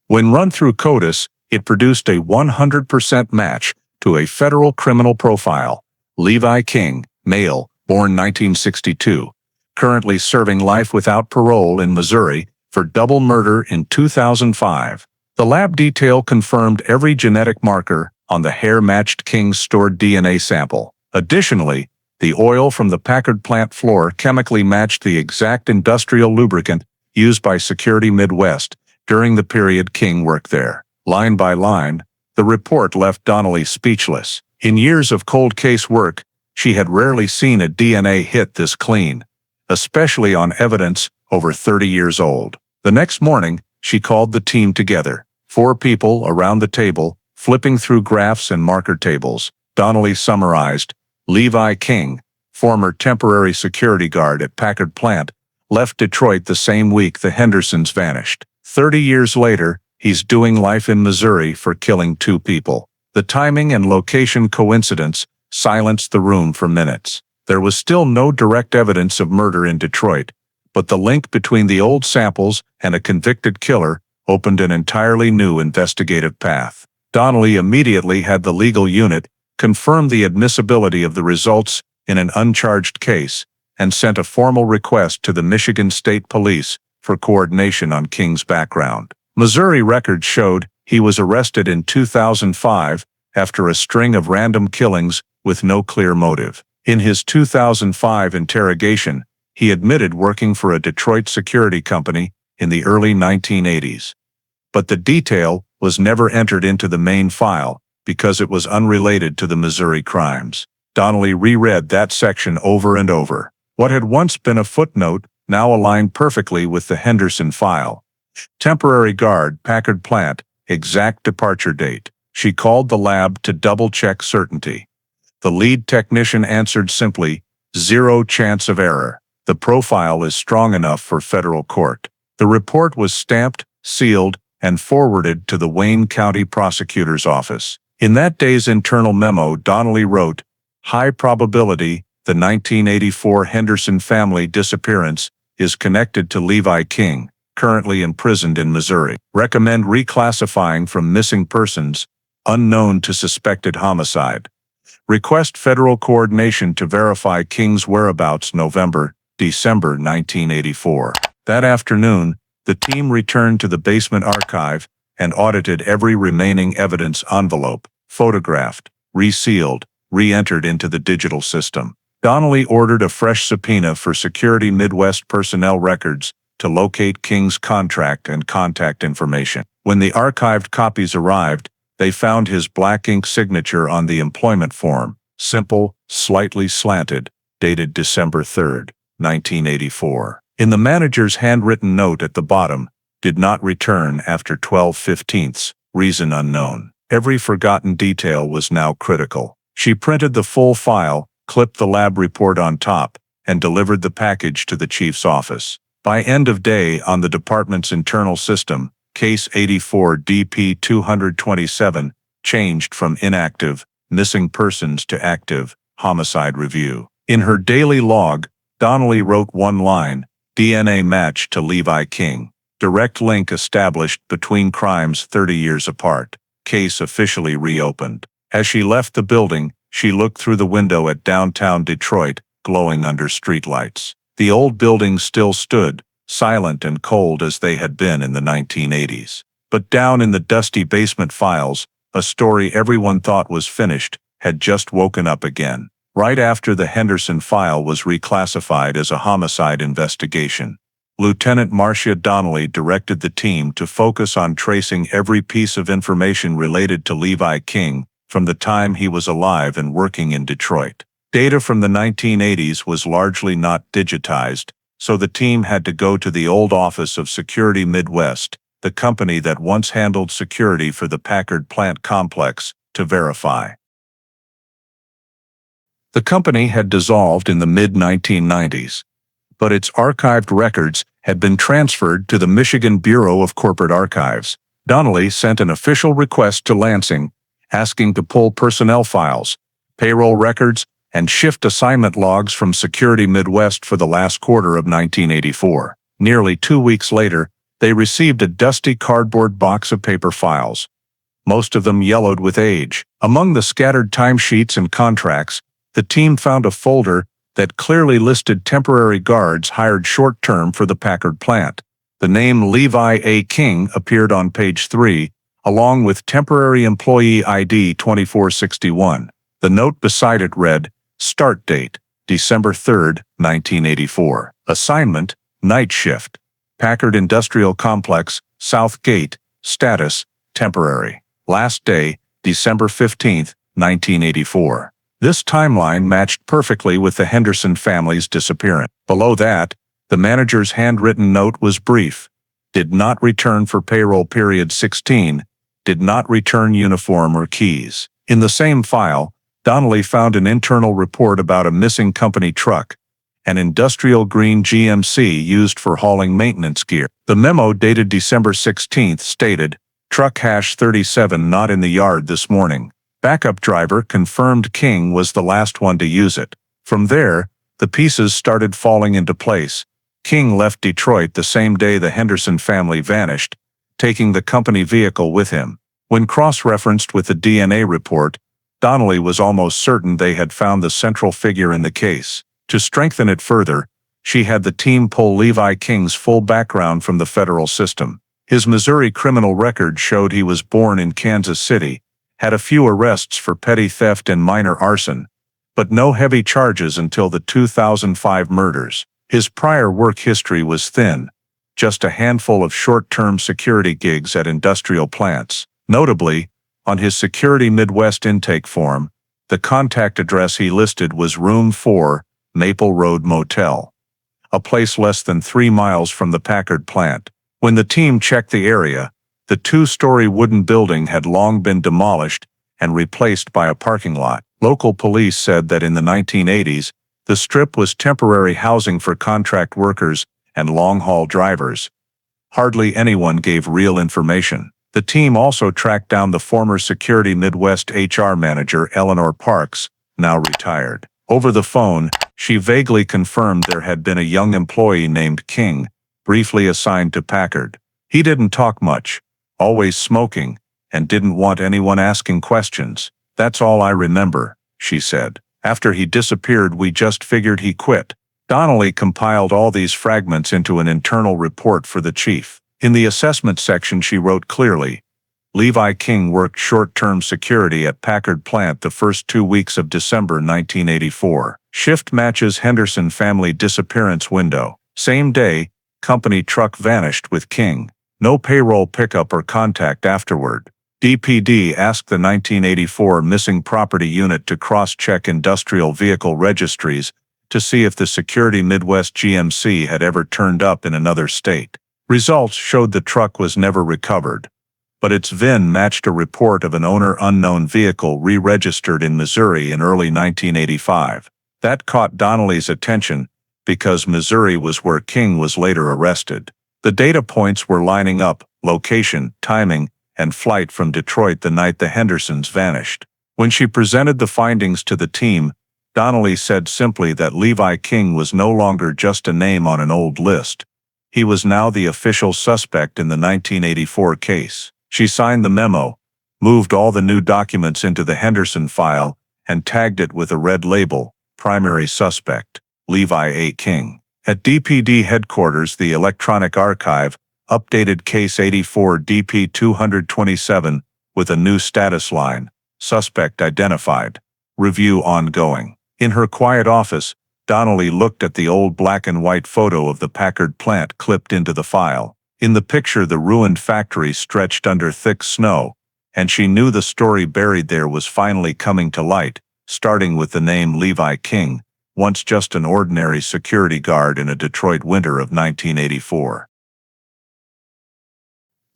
When run through CODIS, it produced a 100% match to a federal criminal profile. Levi King, male, born 1962, currently serving life without parole in Missouri for double murder in 2005. The lab detail confirmed every genetic marker on the hair matched King's stored DNA sample. Additionally, the oil from the Packard Plant floor chemically matched the exact industrial lubricant used by Security Midwest during the period King worked there. Line by line, the report left Donnelly speechless. In years of cold case work, she had rarely seen a DNA hit this clean, especially on evidence over 30 years old. The next morning, she called the team together. 4 people around the table, flipping through graphs and marker tables. Donnelly summarized, Levi King, former temporary security guard at Packard Plant, left Detroit the same week the Hendersons vanished. 30 years later, he's doing life in Missouri for killing 2 people. The timing and location coincidence silenced the room for minutes. There was still no direct evidence of murder in Detroit, but the link between the old samples and a convicted killer opened an entirely new investigative path. Donnelly immediately had the legal unit confirm the admissibility of the results in an uncharged case and sent a formal request to the Michigan State Police for coordination on King's background. Missouri records showed he was arrested in 2005 after a string of random killings with no clear motive. In his 2005 interrogation, he admitted working for a Detroit security company in the early 1980s. But the detail was never entered into the main file because it was unrelated to the Missouri crimes. Donnelly reread that section over and over. What had once been a footnote now aligned perfectly with the Henderson file. Temporary guard, Packard Plant, exact departure date. She called the lab to double-check certainty. The lead technician answered simply, 0 chance of error. The profile is strong enough for federal court. The report was stamped, sealed, and forwarded to the Wayne County Prosecutor's Office. In that day's internal memo, Donnelly wrote, high probability the 1984 Henderson family disappearance is connected to Levi King, currently imprisoned in Missouri. Recommend reclassifying from missing persons, unknown to suspected homicide. Request federal coordination to verify King's whereabouts December 1984. That afternoon, the team returned to the basement archive and audited every remaining evidence envelope, photographed, resealed, re-entered into the digital system. Donnelly ordered a fresh subpoena for Security Midwest personnel records to locate King's contract and contact information. When the archived copies arrived, they found his black ink signature on the employment form, simple, slightly slanted, dated December 3, 1984. In the manager's handwritten note at the bottom, did not return after 12/15, reason unknown. Every forgotten detail was now critical. She printed the full file, clipped the lab report on top, and delivered the package to the chief's office. By end of day on the department's internal system, Case 84 DP 227 changed from inactive, missing persons to active, homicide review. In her daily log, Donnelly wrote one line, DNA match to Levi King. Direct link established between crimes 30 years apart. Case officially reopened. As she left the building, she looked through the window at downtown Detroit, glowing under streetlights. The old buildings still stood, silent and cold as they had been in the 1980s. But down in the dusty basement files, a story everyone thought was finished had just woken up again. Right after the Henderson file was reclassified as a homicide investigation, Lieutenant Marcia Donnelly directed the team to focus on tracing every piece of information related to Levi King from the time he was alive and working in Detroit. Data from the 1980s was largely not digitized, so the team had to go to the old office of Security Midwest, the company that once handled security for the Packard Plant complex, to verify. The company had dissolved in the mid-1990s, but its archived records had been transferred to the Michigan Bureau of Corporate Archives. Donnelly sent an official request to Lansing, asking to pull personnel files, payroll records, and shift assignment logs from Security Midwest for the last quarter of 1984. Nearly 2 weeks later, they received a dusty cardboard box of paper files, most of them yellowed with age. Among the scattered timesheets and contracts, the team found a folder that clearly listed temporary guards hired short-term for the Packard plant. The name Levi A. King appeared on page 3, along with temporary employee ID 2461. The note beside it read, "Start date, December 3, 1984. Assignment, night shift. Packard Industrial Complex, South Gate. Status, temporary. Last day, December 15, 1984. This timeline matched perfectly with the Henderson family's disappearance. Below that, the manager's handwritten note was brief. Did not return for payroll period 16. Did not return uniform or keys. In the same file, Donnelly found an internal report about a missing company truck, an industrial green GMC used for hauling maintenance gear. The memo dated December 16 stated, "Truck hash 37 not in the yard this morning." Backup driver confirmed King was the last one to use it. From there, the pieces started falling into place. King left Detroit the same day the Henderson family vanished, taking the company vehicle with him. When cross-referenced with the DNA report, Donnelly was almost certain they had found the central figure in the case. To strengthen it further, she had the team pull Levi King's full background from the federal system. His Missouri criminal record showed he was born in Kansas City, had a few arrests for petty theft and minor arson, but no heavy charges until the 2005 murders. His prior work history was thin, just a handful of short-term security gigs at industrial plants. Notably, on his Security Midwest intake form, the contact address he listed was Room 4, Maple Road Motel, a place less than 3 miles from the Packard plant. When the team checked the area, the 2-story wooden building had long been demolished and replaced by a parking lot. Local police said that in the 1980s, the strip was temporary housing for contract workers and long-haul drivers. Hardly anyone gave real information. The team also tracked down the former Security Midwest HR manager Eleanor Parks, now retired. Over the phone, she vaguely confirmed there had been a young employee named King, briefly assigned to Packard. He didn't talk much, always smoking, and didn't want anyone asking questions. "That's all I remember," she said. "After he disappeared, we just figured he quit." Donnelly compiled all these fragments into an internal report for the chief. In the assessment section she wrote clearly, "Levi King worked short-term security at Packard Plant the first 2 weeks of December 1984. Shift matches Henderson family disappearance window. Same day, company truck vanished with King. No payroll pickup or contact afterward." DPD asked the 1984 Missing Property Unit to cross-check industrial vehicle registries to see if the Security Midwest GMC had ever turned up in another state. Results showed the truck was never recovered, but its VIN matched a report of an owner-unknown vehicle re-registered in Missouri in early 1985. That caught Donnelly's attention because Missouri was where King was later arrested. The data points were lining up: location, timing, and flight from Detroit the night the Hendersons vanished. When she presented the findings to the team, Donnelly said simply that Levi King was no longer just a name on an old list. He was now the official suspect in the 1984 case. She signed the memo, moved all the new documents into the Henderson file, and tagged it with a red label, Primary Suspect, Levi A. King. At DPD headquarters, the Electronic Archive updated Case 84 DP 227 with a new status line, Suspect Identified. Review ongoing. In her quiet office, Donnelly looked at the old black and white photo of the Packard plant clipped into the file. In the picture, the ruined factory stretched under thick snow, and she knew the story buried there was finally coming to light, starting with the name Levi King, once just an ordinary security guard in a Detroit winter of 1984.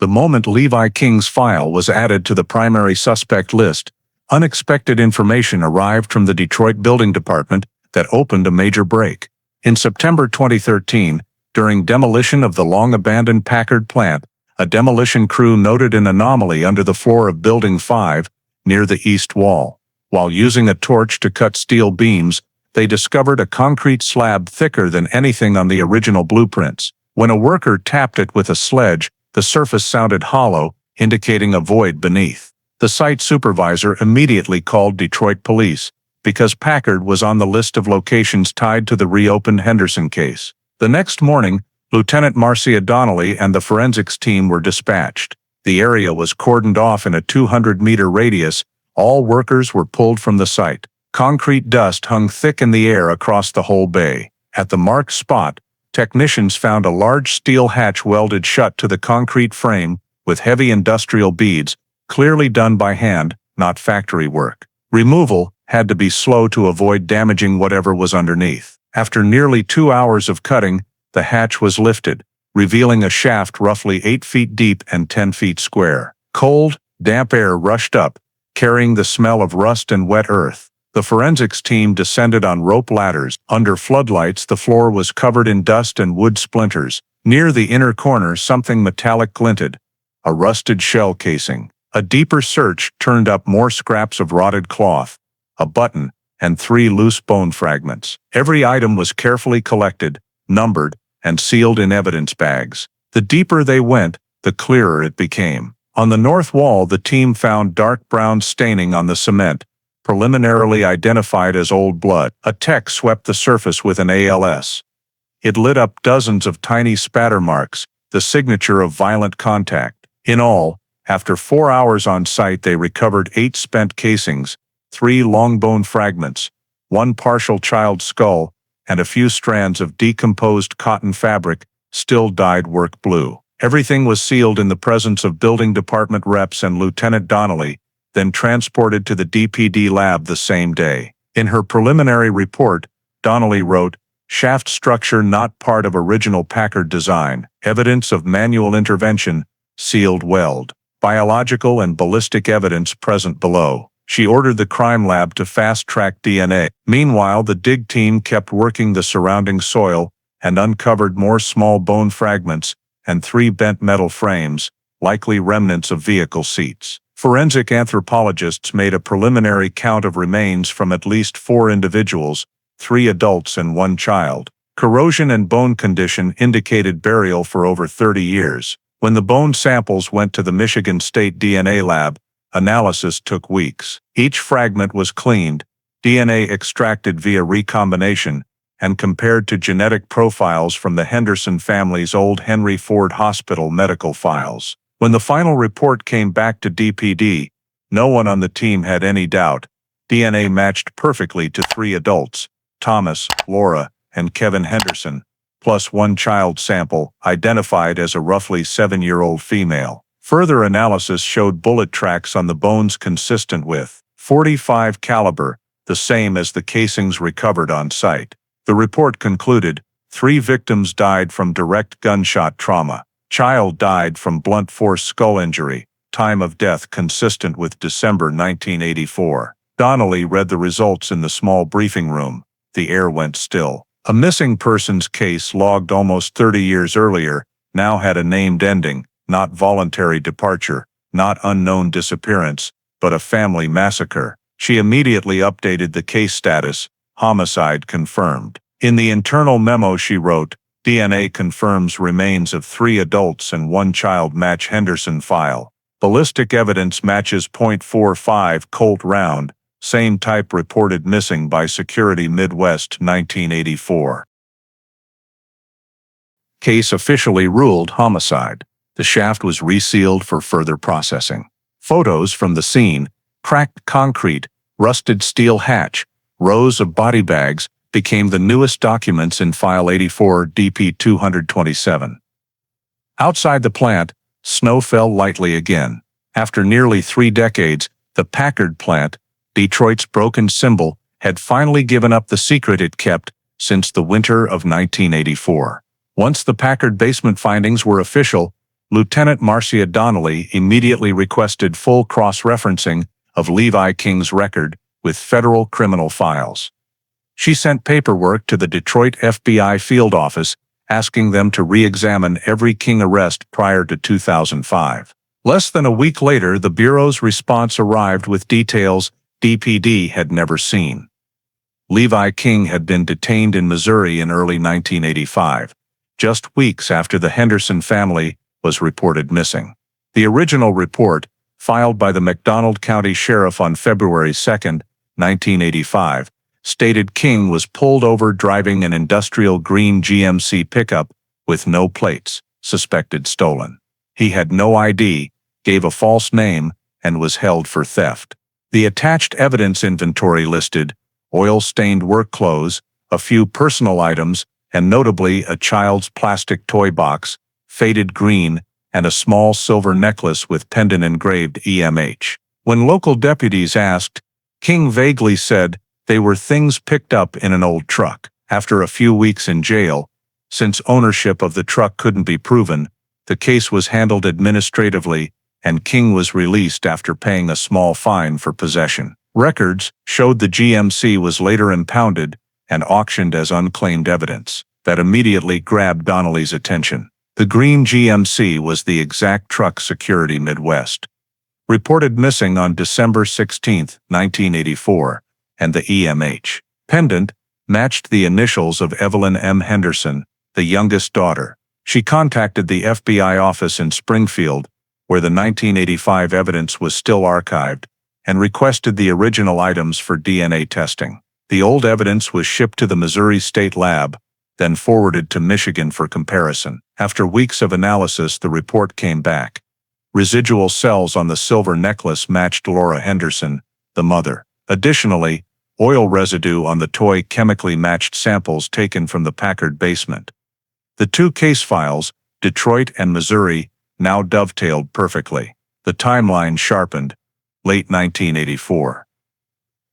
The moment Levi King's file was added to the primary suspect list, unexpected information arrived from the Detroit Building Department that opened a major break. In September 2013, during demolition of the long-abandoned Packard plant, a demolition crew noted an anomaly under the floor of Building 5, near the east wall. While using a torch to cut steel beams, they discovered a concrete slab thicker than anything on the original blueprints. When a worker tapped it with a sledge, the surface sounded hollow, indicating a void beneath. The site supervisor immediately called Detroit police, because Packard was on the list of locations tied to the reopened Henderson case. The next morning, Lieutenant Marcia Donnelly and the forensics team were dispatched. The area was cordoned off in a 200-meter radius. All workers were pulled from the site. Concrete dust hung thick in the air across the whole bay. At the marked spot, technicians found a large steel hatch welded shut to the concrete frame with heavy industrial beads, clearly done by hand, not factory work. Removal had to be slow to avoid damaging whatever was underneath. After nearly 2 hours of cutting, the hatch was lifted, revealing a shaft roughly 8 feet deep and 10 feet square. Cold, damp air rushed up, carrying the smell of rust and wet earth. The forensics team descended on rope ladders. Under floodlights, the floor was covered in dust and wood splinters. Near the inner corner, something metallic glinted, a rusted shell casing. A deeper search turned up more scraps of rotted cloth, a button, and 3 loose bone fragments. Every item was carefully collected, numbered, and sealed in evidence bags. The deeper they went, the clearer it became. On the north wall, the team found dark brown staining on the cement, preliminarily identified as old blood. A tech swept the surface with an ALS. It lit up dozens of tiny spatter marks, the signature of violent contact. In all, after 4 hours on site, they recovered 8 spent casings, 3 long bone fragments, 1 partial child skull, and a few strands of decomposed cotton fabric, still dyed work blue. Everything was sealed in the presence of building department reps and Lieutenant Donnelly, then transported to the DPD lab the same day. In her preliminary report, Donnelly wrote, "Shaft structure not part of original Packard design, evidence of manual intervention, sealed weld. Biological and ballistic evidence present below." She ordered the crime lab to fast-track DNA. Meanwhile, the dig team kept working the surrounding soil and uncovered more small bone fragments and 3 bent metal frames, likely remnants of vehicle seats. Forensic anthropologists made a preliminary count of remains from at least 4 individuals, 3 adults and 1 child. Corrosion and bone condition indicated burial for over 30 years. When the bone samples went to the Michigan State DNA lab, analysis took weeks. Each fragment was cleaned, DNA extracted via recombination, and compared to genetic profiles from the Henderson family's old Henry Ford Hospital medical files. When the final report came back to DPD, no one on the team had any doubt. DNA matched perfectly to 3 adults, Thomas, Laura, and Kevin Henderson, plus 1 child sample, identified as a roughly 7-year-old female. Further analysis showed bullet tracks on the bones consistent with .45 caliber, the same as the casings recovered on site. The report concluded, 3 victims died from direct gunshot trauma. Child died from blunt force skull injury, time of death consistent with December 1984. Donnelly read the results in the small briefing room. The air went still. A missing persons case logged almost 30 years earlier now had a named ending, not voluntary departure, not unknown disappearance, but a family massacre. She immediately updated the case status, homicide confirmed. In the internal memo she wrote, DNA confirms remains of 3 adults and 1 child match Henderson file. Ballistic evidence matches .45 Colt round, same type reported missing by Security Midwest 1984. Case officially ruled homicide. The shaft was resealed for further processing. Photos from the scene, cracked concrete, rusted steel hatch, rows of body bags, became the newest documents in File 84 DP 227. Outside the plant, snow fell lightly again. After nearly 3 decades, the Packard Plant, Detroit's broken symbol, had finally given up the secret it kept since the winter of 1984. Once the Packard basement findings were official, Lieutenant Marcia Donnelly immediately requested full cross-referencing of Levi King's record with federal criminal files. She sent paperwork to the Detroit FBI field office asking them to re-examine every King arrest prior to 2005. Less than a week later, the Bureau's response arrived with details DPD had never seen. Levi King had been detained in Missouri in early 1985, just weeks after the Henderson family was reported missing. The original report, filed by the McDonald County Sheriff on February 2, 1985, stated King was pulled over driving an industrial green GMC pickup with no plates, suspected stolen. He had no ID, gave a false name, and was held for theft. The attached evidence inventory listed oil-stained work clothes, a few personal items, and notably a child's plastic toy box, faded green, and a small silver necklace with pendant engraved EMH. When local deputies asked, King vaguely said they were things picked up in an old truck. After a few weeks in jail, since ownership of the truck couldn't be proven, the case was handled administratively, and King was released after paying a small fine for possession. Records showed the GMC was later impounded and auctioned as unclaimed evidence. That immediately grabbed Donnelly's attention. The green GMC was the exact truck Security Midwest reported missing on December 16, 1984, and the EMH pendant matched the initials of Evelyn M. Henderson, the youngest daughter. She contacted the FBI office in Springfield, where the 1985 evidence was still archived, and requested the original items for DNA testing. The old evidence was shipped to the Missouri State Lab, then forwarded to Michigan for comparison. After weeks of analysis, the report came back. Residual cells on the silver necklace matched Laura Henderson, the mother. Additionally, oil residue on the toy chemically matched samples taken from the Packard basement. The 2 case files, Detroit and Missouri, now dovetailed perfectly. The timeline sharpened. Late 1984.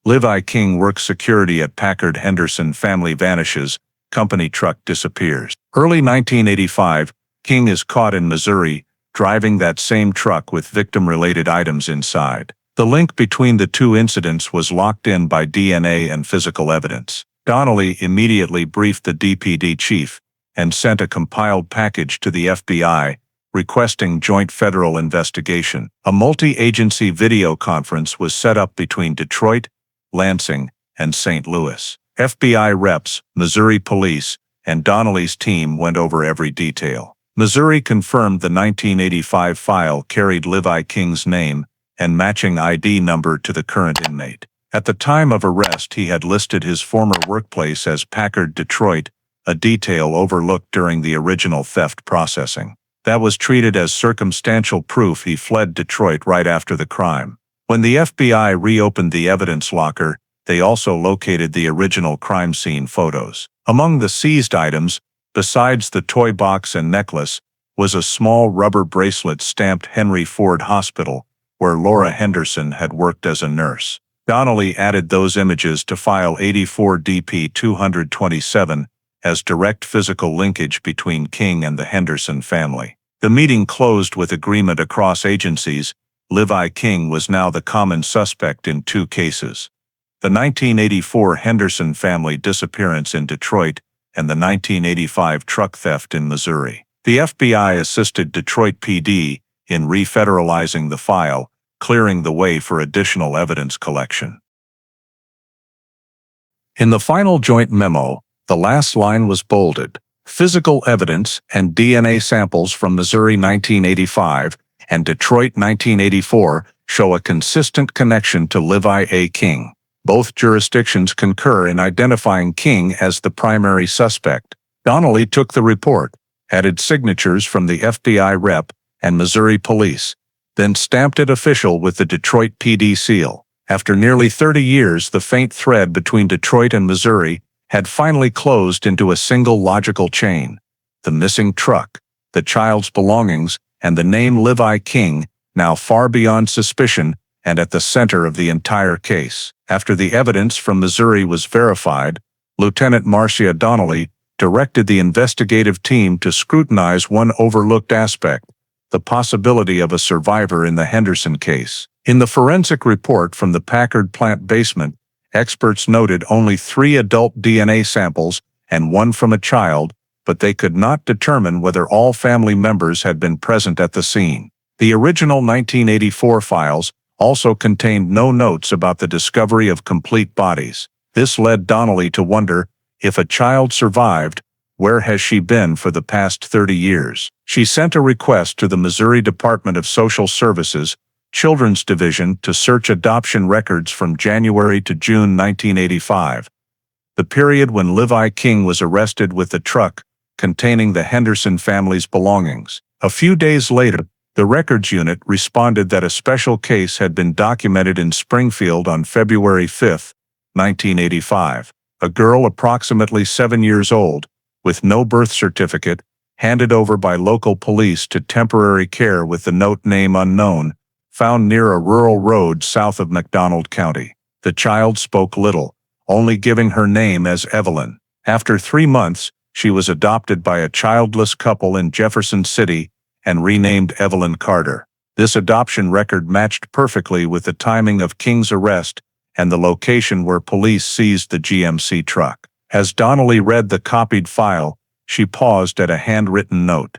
Levi King works security at Packard. Henderson family vanishes. Company truck disappears. Early 1985, King is caught in Missouri, driving that same truck with victim-related items inside. The link between the 2 incidents was locked in by DNA and physical evidence. Donnelly immediately briefed the DPD chief and sent a compiled package to the FBI, requesting joint federal investigation. A multi-agency video conference was set up between Detroit, Lansing, and St. Louis. FBI reps, Missouri police, and Donnelly's team went over every detail. Missouri confirmed the 1985 file carried Levi King's name and matching ID number to the current inmate. At the time of arrest, he had listed his former workplace as Packard, Detroit, a detail overlooked during the original theft processing. That was treated as circumstantial proof he fled Detroit right after the crime. When the FBI reopened the evidence locker, they also located the original crime scene photos. Among the seized items, besides the toy box and necklace, was a small rubber bracelet stamped Henry Ford Hospital, where Laura Henderson had worked as a nurse. Donnelly added those images to File 84 DP 227 as direct physical linkage between King and the Henderson family. The meeting closed with agreement across agencies. Levi King was now the common suspect in 2 cases. The 1984 Henderson family disappearance in Detroit and the 1985 truck theft in Missouri. The FBI assisted Detroit PD in refederalizing the file, clearing the way for additional evidence collection. In the final joint memo, the last line was bolded. Physical evidence and DNA samples from Missouri 1985 and Detroit 1984 show a consistent connection to Levi A. King. Both jurisdictions concur in identifying King as the primary suspect. Donnelly took the report, added signatures from the FBI rep and Missouri police, then stamped it official with the Detroit PD seal. After nearly 30 years, the faint thread between Detroit and Missouri had finally closed into a single logical chain. The missing truck, the child's belongings, and the name Levi King, now far beyond suspicion and at the center of the entire case. After the evidence from Missouri was verified, Lieutenant Marcia Donnelly directed the investigative team to scrutinize one overlooked aspect: the possibility of a survivor in the Henderson case. In the forensic report from the Packard Plant basement, experts noted only 3 adult DNA samples and 1 from a child, but they could not determine whether all family members had been present at the scene. The original 1984 files also contained no notes about the discovery of complete bodies. This led Donnelly to wonder, if a child survived, where has she been for the past 30 years? She sent a request to the Missouri Department of Social Services, Children's Division, to search adoption records from January to June 1985, the period when Levi King was arrested with the truck containing the Henderson family's belongings. A few days later, the records unit responded that a special case had been documented in Springfield on February 5, 1985. A girl approximately 7 years old, with no birth certificate, handed over by local police to temporary care with the note "name unknown," found near a rural road south of McDonald County. The child spoke little, only giving her name as Evelyn. After 3 months, she was adopted by a childless couple in Jefferson City and renamed Evelyn Carter. This adoption record matched perfectly with the timing of King's arrest and the location where police seized the GMC truck. As Donnelly read the copied file, she paused at a handwritten note.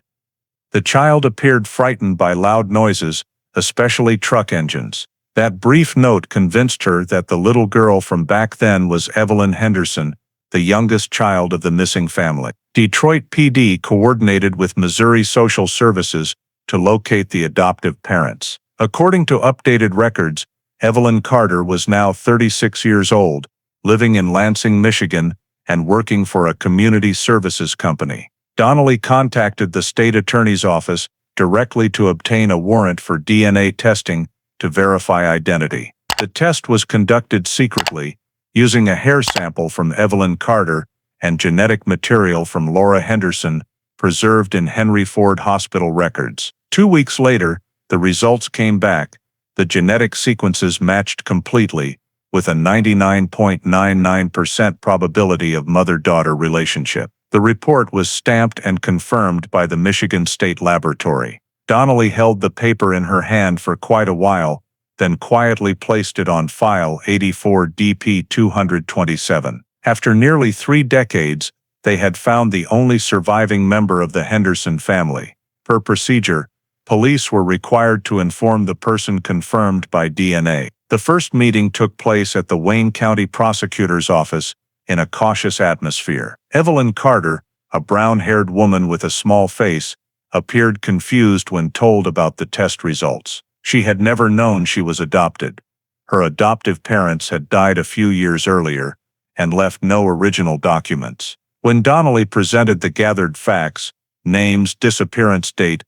The child appeared frightened by loud noises, especially truck engines. That brief note convinced her that the little girl from back then was Evelyn Henderson, the youngest child of the missing family. Detroit PD coordinated with Missouri Social Services to locate the adoptive parents. According to updated records, Evelyn Carter was now 36 years old, living in Lansing, Michigan, and working for a community services company. Donnelly contacted the state attorney's office directly to obtain a warrant for DNA testing to verify identity. The test was conducted secretly, using a hair sample from Evelyn Carter and genetic material from Laura Henderson, preserved in Henry Ford Hospital records. 2 weeks later, the results came back. The genetic sequences matched completely, with a 99.99% probability of mother-daughter relationship. The report was stamped and confirmed by the Michigan State Laboratory. Donnelly held the paper in her hand for quite a while, then quietly placed it on file 84 DP 227. After nearly 3 decades, they had found the only surviving member of the Henderson family. Per procedure, police were required to inform the person confirmed by DNA. The first meeting took place at the Wayne County Prosecutor's Office in a cautious atmosphere. Evelyn Carter, a brown-haired woman with a small face, appeared confused when told about the test results. She had never known she was adopted. Her adoptive parents had died a few years earlier and left no original documents. When Donnelly presented the gathered facts, names, disappearance date,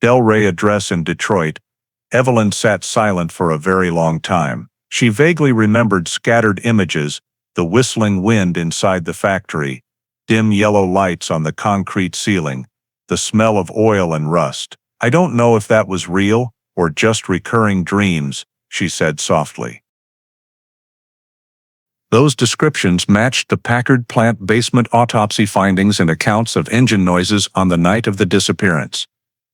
Delray address in Detroit, Evelyn sat silent for a very long time. She vaguely remembered scattered images, the whistling wind inside the factory, dim yellow lights on the concrete ceiling, the smell of oil and rust. "I don't know if that was real or just recurring dreams," she said softly. Those descriptions matched the Packard Plant basement autopsy findings and accounts of engine noises on the night of the disappearance.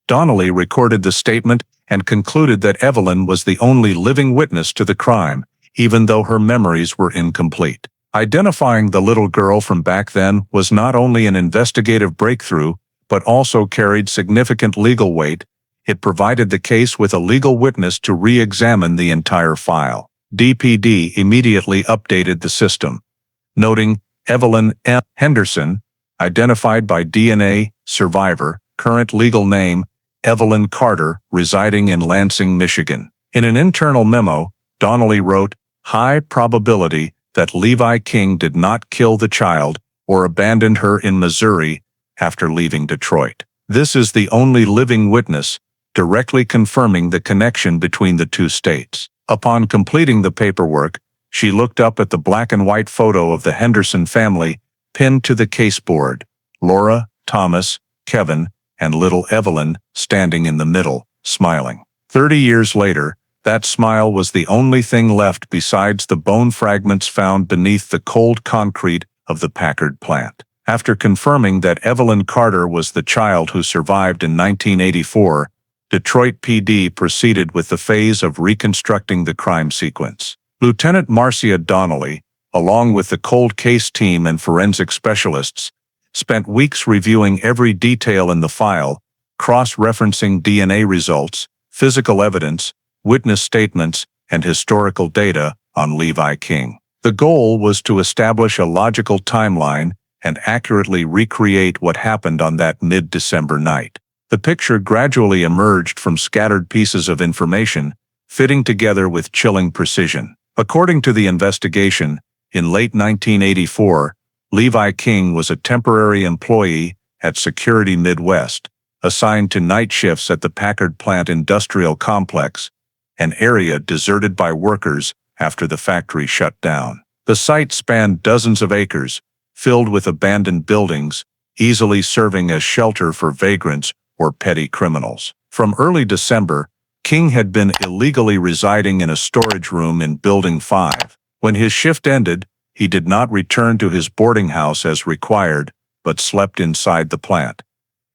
Donnelly recorded the statement and concluded that Evelyn was the only living witness to the crime, even though her memories were incomplete. Identifying the little girl from back then was not only an investigative breakthrough, but also carried significant legal weight. It provided the case with a legal witness to re-examine the entire file. DPD immediately updated the system, noting Evelyn M. Henderson, identified by DNA, survivor, current legal name, Evelyn Carter, residing in Lansing, Michigan. In an internal memo, Donnelly wrote, "High probability that Levi King did not kill the child or abandoned her in Missouri after leaving Detroit. This is the only living witness, directly confirming the connection between the two states." Upon completing the paperwork, she looked up at the black and white photo of the Henderson family pinned to the caseboard: Laura, Thomas, Kevin, and little Evelyn standing in the middle, smiling. 30 years later, that smile was the only thing left besides the bone fragments found beneath the cold concrete of the Packard plant. After confirming that Evelyn Carter was the child who survived in 1984, Detroit PD proceeded with the phase of reconstructing the crime sequence. Lieutenant Marcia Donnelly, along with the cold case team and forensic specialists, spent weeks reviewing every detail in the file, cross-referencing DNA results, physical evidence, witness statements, and historical data on Levi King. The goal was to establish a logical timeline and accurately recreate what happened on that mid-December night. The picture gradually emerged from scattered pieces of information, fitting together with chilling precision. According to the investigation, in late 1984, Levi King was a temporary employee at Security Midwest, assigned to night shifts at the Packard Plant industrial complex, an area deserted by workers after the factory shut down. The site spanned dozens of acres, filled with abandoned buildings, easily serving as shelter for vagrants or petty criminals. From early December, King had been illegally residing in a storage room in Building 5. When his shift ended, he did not return to his boarding house as required, but slept inside the plant,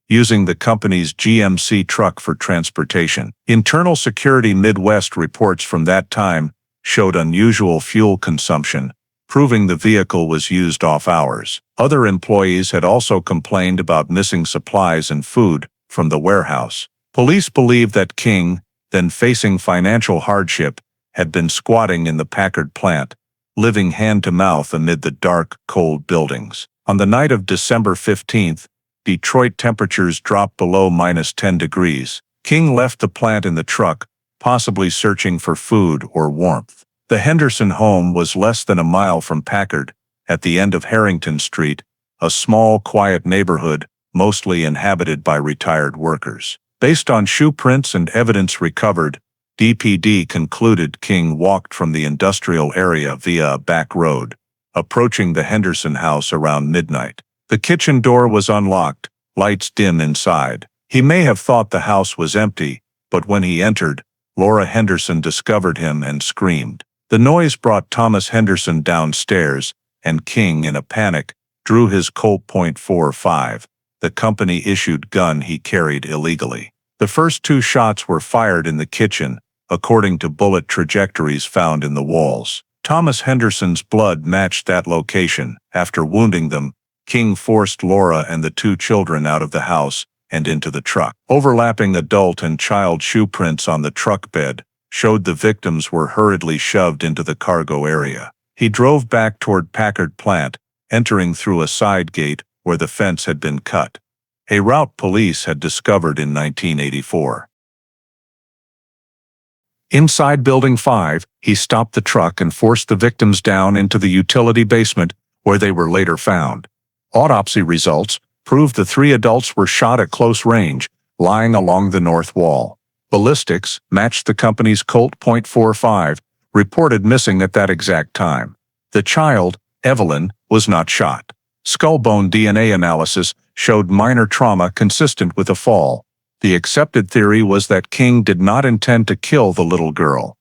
using the company's GMC truck for transportation. Internal Security Midwest reports from that time showed unusual fuel consumption, proving the vehicle was used off hours. Other employees had also complained about missing supplies and food from the warehouse. Police believe that King, then facing financial hardship, had been squatting in the Packard plant, living hand-to-mouth amid the dark, cold buildings. On the night of December 15th, Detroit temperatures dropped below -10 degrees. King left the plant in the truck, possibly searching for food or warmth. The Henderson home was less than a mile from Packard, at the end of Harrington Street, a small, quiet neighborhood mostly inhabited by retired workers. Based on shoe prints and evidence recovered, DPD concluded King walked from the industrial area via a back road, approaching the Henderson house around midnight. The kitchen door was unlocked, lights dim inside. He may have thought the house was empty, but when he entered, Laura Henderson discovered him and screamed. The noise brought Thomas Henderson downstairs, and King, in a panic, drew his Colt .45, the company-issued gun he carried illegally. The first 2 shots were fired in the kitchen, according to bullet trajectories found in the walls. Thomas Henderson's blood matched that location. After wounding them, King forced Laura and the 2 children out of the house and into the truck. Overlapping adult and child shoe prints on the truck bed showed the victims were hurriedly shoved into the cargo area. He drove back toward Packard Plant, entering through a side gate where the fence had been cut, a route police had discovered in 1984. Inside Building 5, he stopped the truck and forced the victims down into the utility basement, where they were later found. Autopsy results proved the 3 adults were shot at close range, lying along the north wall. Ballistics matched the company's Colt .45, reported missing at that exact time. The child, Evelyn, was not shot. Skull-bone DNA analysis showed minor trauma consistent with a fall. The accepted theory was that King did not intend to kill the little girl.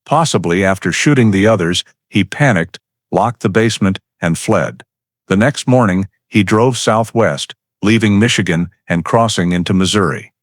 Possibly after shooting the others, he panicked, locked the basement, and fled. The next morning, he drove southwest, leaving Michigan and crossing into Missouri.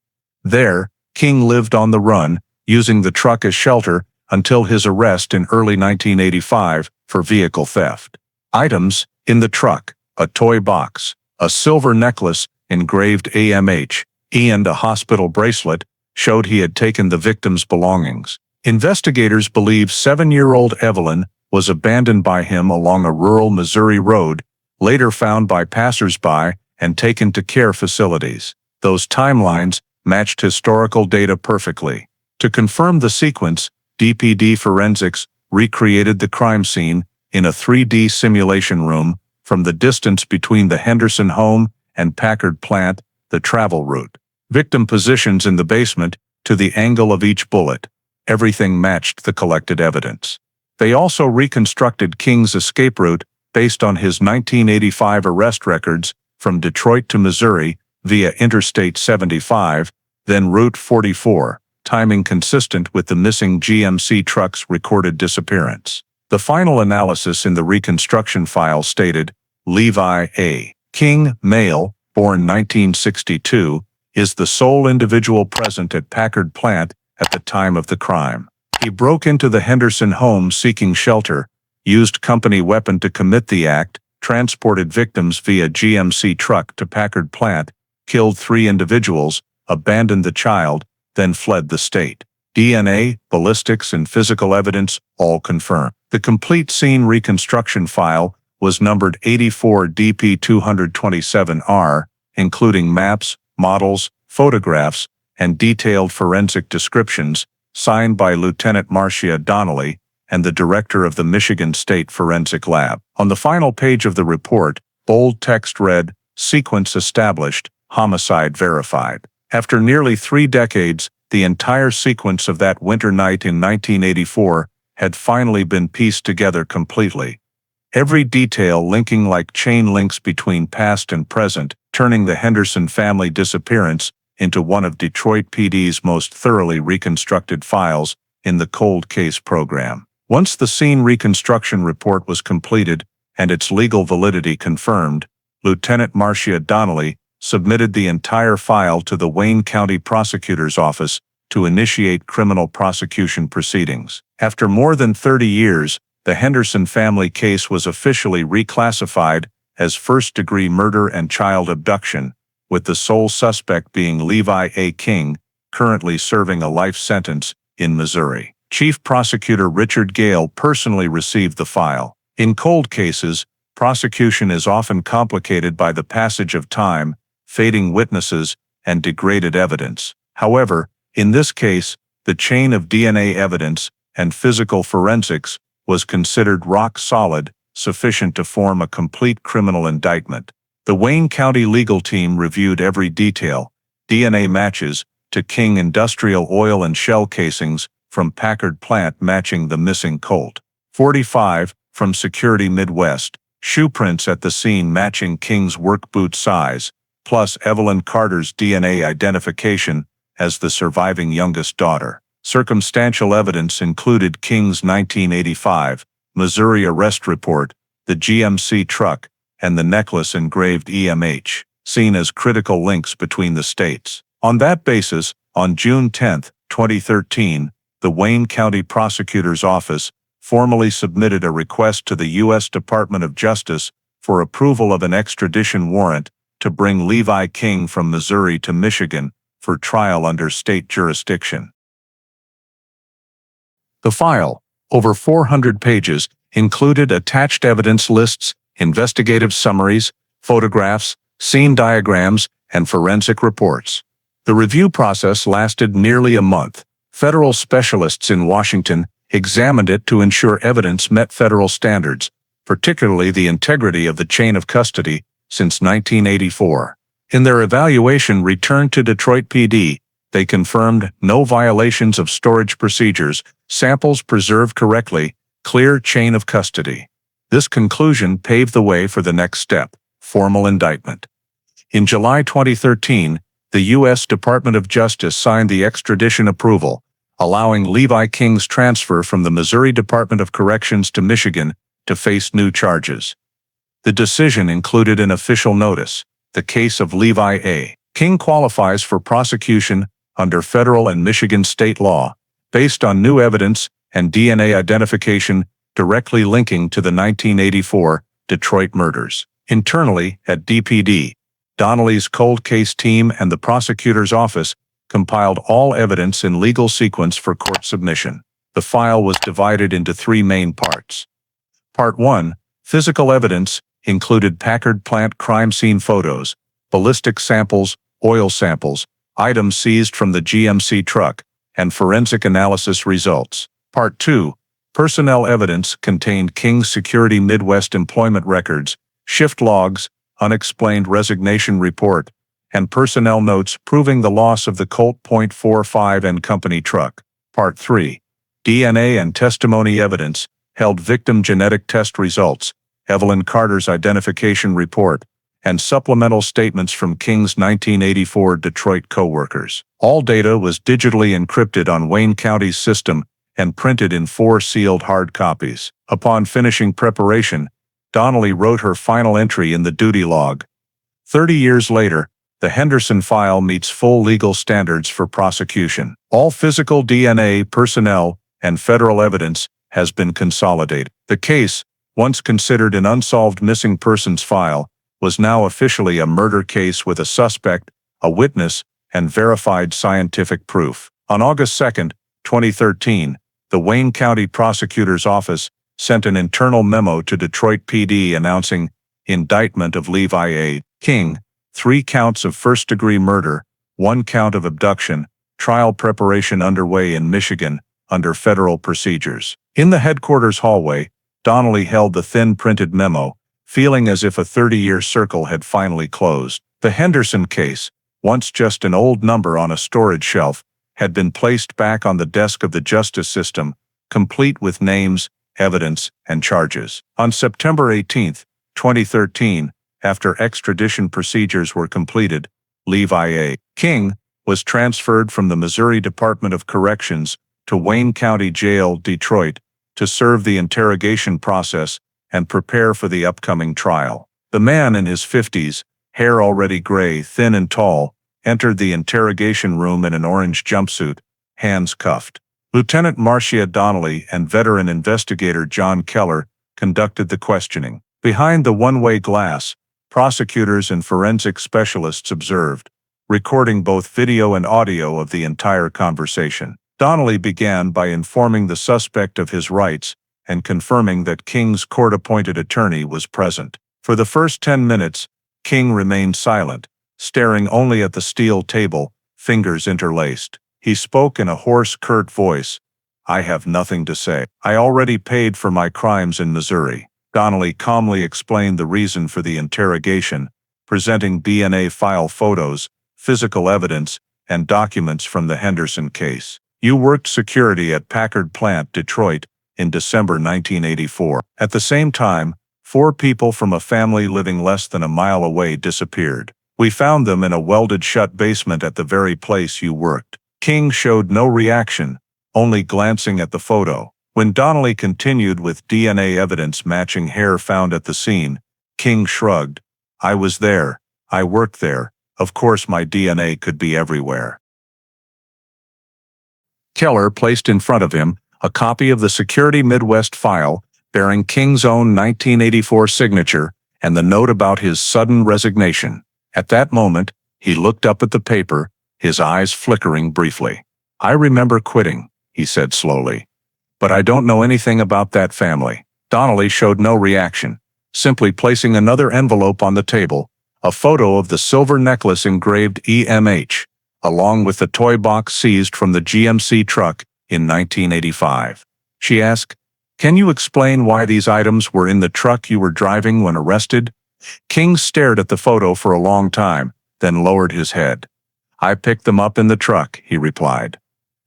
There, King lived on the run, using the truck as shelter until his arrest in early 1985 for vehicle theft. Items in the truck: a toy box, a silver necklace engraved AMH, and a hospital bracelet showed he had taken the victim's belongings. Investigators believe 7-year-old Evelyn was abandoned by him along a rural Missouri road, later found by passers-by and taken to care facilities. Those timelines matched historical data perfectly. To confirm the sequence, DPD Forensics recreated the crime scene in a 3D simulation room from the distance between the Henderson home and Packard Plant, the travel route. Victim positions in the basement to the angle of each bullet. Everything matched the collected evidence. They also reconstructed King's escape route based on his 1985 arrest records from Detroit to Missouri via Interstate 75, then Route 44, timing consistent with the missing GMC truck's recorded disappearance. The final analysis in the reconstruction file stated, Levi A. King, male, born 1962, is the sole individual present at Packard Plant at the time of the crime. He broke into the Henderson home seeking shelter, used company weapon to commit the act, transported victims via GMC truck to Packard Plant, killed 3 individuals, abandoned the child, then fled the state. DNA, ballistics, and physical evidence all confirm. The complete scene reconstruction file was numbered 84 DP227R, including maps, models, photographs, and detailed forensic descriptions, signed by Lieutenant Marcia Donnelly and the director of the Michigan State Forensic Lab. On the final page of the report, bold text read, "Sequence established, homicide verified." After nearly 3 decades, the entire sequence of that winter night in 1984 had finally been pieced together completely. Every detail linking like chain links between past and present, turning the Henderson family disappearance into one of Detroit PD's most thoroughly reconstructed files in the cold case program. Once the scene reconstruction report was completed and its legal validity confirmed, Lieutenant Marcia Donnelly submitted the entire file to the Wayne County Prosecutor's Office to initiate criminal prosecution proceedings. After more than 30 years, the Henderson family case was officially reclassified as first-degree murder and child abduction, with the sole suspect being Levi A. King, currently serving a life sentence in Missouri. Chief Prosecutor Richard Gale personally received the file. In cold cases, prosecution is often complicated by the passage of time, fading witnesses, and degraded evidence. However, in this case, the chain of DNA evidence and physical forensics was considered rock solid, sufficient to form a complete criminal indictment. The Wayne County legal team reviewed every detail, DNA matches to King industrial oil and shell casings from Packard Plant matching the missing Colt 45 from Security Midwest, shoe prints at the scene matching King's work boot size, plus Evelyn Carter's DNA identification as the surviving youngest daughter. Circumstantial evidence included King's 1985 Missouri arrest report, the GMC truck, and the necklace engraved EMH, seen as critical links between the states. On that basis, on June 10, 2013, the Wayne County Prosecutor's Office formally submitted a request to the U.S. Department of Justice for approval of an extradition warrant to bring Levi King from Missouri to Michigan for trial under state jurisdiction. The file, over 400 pages, included attached evidence lists, investigative summaries, photographs, scene diagrams, and forensic reports. The review process lasted nearly a month. Federal specialists in Washington examined it to ensure evidence met federal standards, particularly the integrity of the chain of custody since 1984. In their evaluation returned to Detroit PD, they confirmed no violations of storage procedures, samples preserved correctly, clear chain of custody. This conclusion paved the way for the next step, formal indictment. In July 2013, the U.S. Department of Justice signed the extradition approval, allowing Levi King's transfer from the Missouri Department of Corrections to Michigan to face new charges. The decision included an official notice. The case of Levi A. King qualifies for prosecution under federal and Michigan state law, based on new evidence and DNA identification directly linking to the 1984 Detroit murders. Internally, at DPD, Donnelly's cold case team and the prosecutor's office compiled all evidence in legal sequence for court submission. The file was divided into 3 main parts. Part 1, physical evidence, included Packard Plant crime scene photos, ballistic samples, oil samples, items seized from the GMC truck, and forensic analysis results. Part 2. Personnel evidence contained King's Security Midwest employment records, shift logs, unexplained resignation report, and personnel notes proving the loss of the Colt .45 and company truck. Part 3. DNA and testimony evidence held victim genetic test results, Evelyn Carter's identification report, and supplemental statements from King's 1984 Detroit co-workers. All data was digitally encrypted on Wayne County's system and printed in 4 sealed hard copies. Upon finishing preparation, Donnelly wrote her final entry in the duty log. 30 years later, the Henderson file meets full legal standards for prosecution. All physical DNA, personnel, and federal evidence has been consolidated. The case, once considered an unsolved missing persons file, was now officially a murder case with a suspect, a witness, and verified scientific proof. On August 2, 2013, the Wayne County Prosecutor's Office sent an internal memo to Detroit PD announcing indictment of Levi A. King, 3 counts of first-degree murder, 1 count of abduction, trial preparation underway in Michigan under federal procedures. In the headquarters hallway, Donnelly held the thin printed memo, feeling as if a 30-year circle had finally closed. The Henderson case, once just an old number on a storage shelf, had been placed back on the desk of the justice system, complete with names, evidence, and charges. On September 18, 2013, after extradition procedures were completed, Levi A. King was transferred from the Missouri Department of Corrections to Wayne County Jail, Detroit, to serve the interrogation process and prepare for the upcoming trial. The man in his 50s, hair already gray, thin and tall, entered the interrogation room in an orange jumpsuit, hands cuffed. Lieutenant Marcia Donnelly and veteran investigator John Keller conducted the questioning. Behind the one-way glass, prosecutors and forensic specialists observed, recording both video and audio of the entire conversation. Donnelly began by informing the suspect of his rights and confirming that King's court-appointed attorney was present. For the first 10 minutes, King remained silent, staring only at the steel table, fingers interlaced. He spoke in a hoarse, curt voice. "I have nothing to say. I already paid for my crimes in Missouri." Donnelly calmly explained the reason for the interrogation, presenting DNA file photos, physical evidence, and documents from the Henderson case. "You worked security at Packard Plant, Detroit, in December 1984. At the same time, 4 people from a family living less than a mile away disappeared. We found them in a welded-shut basement at the very place you worked." King showed no reaction, only glancing at the photo. When Donnelly continued with DNA evidence matching hair found at the scene, King shrugged. "I was there. I worked there. Of course my DNA could be everywhere." Keller placed in front of him a copy of the Security Midwest file bearing King's own 1984 signature and the note about his sudden resignation. At that moment, he looked up at the paper, his eyes flickering briefly. "I remember quitting," he said slowly. "But I don't know anything about that family." Donnelly showed no reaction, simply placing another envelope on the table, a photo of the silver necklace engraved EMH, along with the toy box seized from the GMC truck in 1985. She asked, "Can you explain why these items were in the truck you were driving when arrested?" King stared at the photo for a long time, then lowered his head. "I picked them up in the truck," he replied.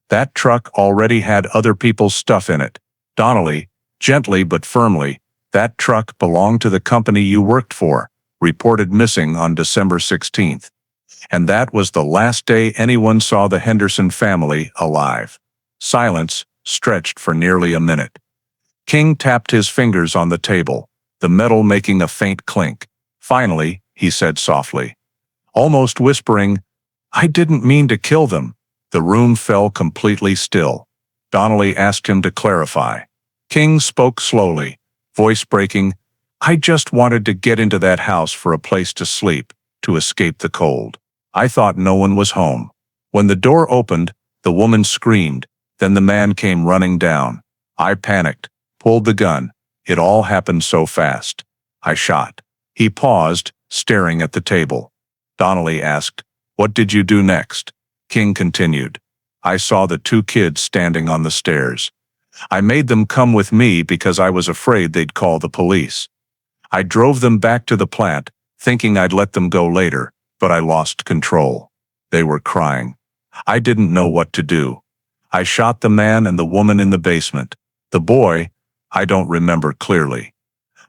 "That truck already had other people's stuff in it." Donnelly, gently but firmly, "That truck belonged to the company you worked for, reported missing on December 16th. And that was the last day anyone saw the Henderson family alive." Silence stretched for nearly a minute. King tapped his fingers on the table, the metal making a faint clink. Finally, he said softly, almost whispering, "I didn't mean to kill them." The room fell completely still. Donnelly asked him to clarify. King spoke slowly, voice breaking, "I just wanted to get into that house for a place to sleep, to escape the cold. I thought no one was home. When the door opened, the woman screamed, then the man came running down. I panicked, pulled the gun. It all happened so fast. I shot." He paused, staring at the table. Donnelly asked. "What did you do next?" King continued. "I saw the two kids standing on the stairs. I made them come with me because I was afraid they'd call the police. I drove them back to the plant, thinking I'd let them go later, but I lost control. They were crying. I didn't know what to do. I shot the man and the woman in the basement. The boy, I don't remember clearly.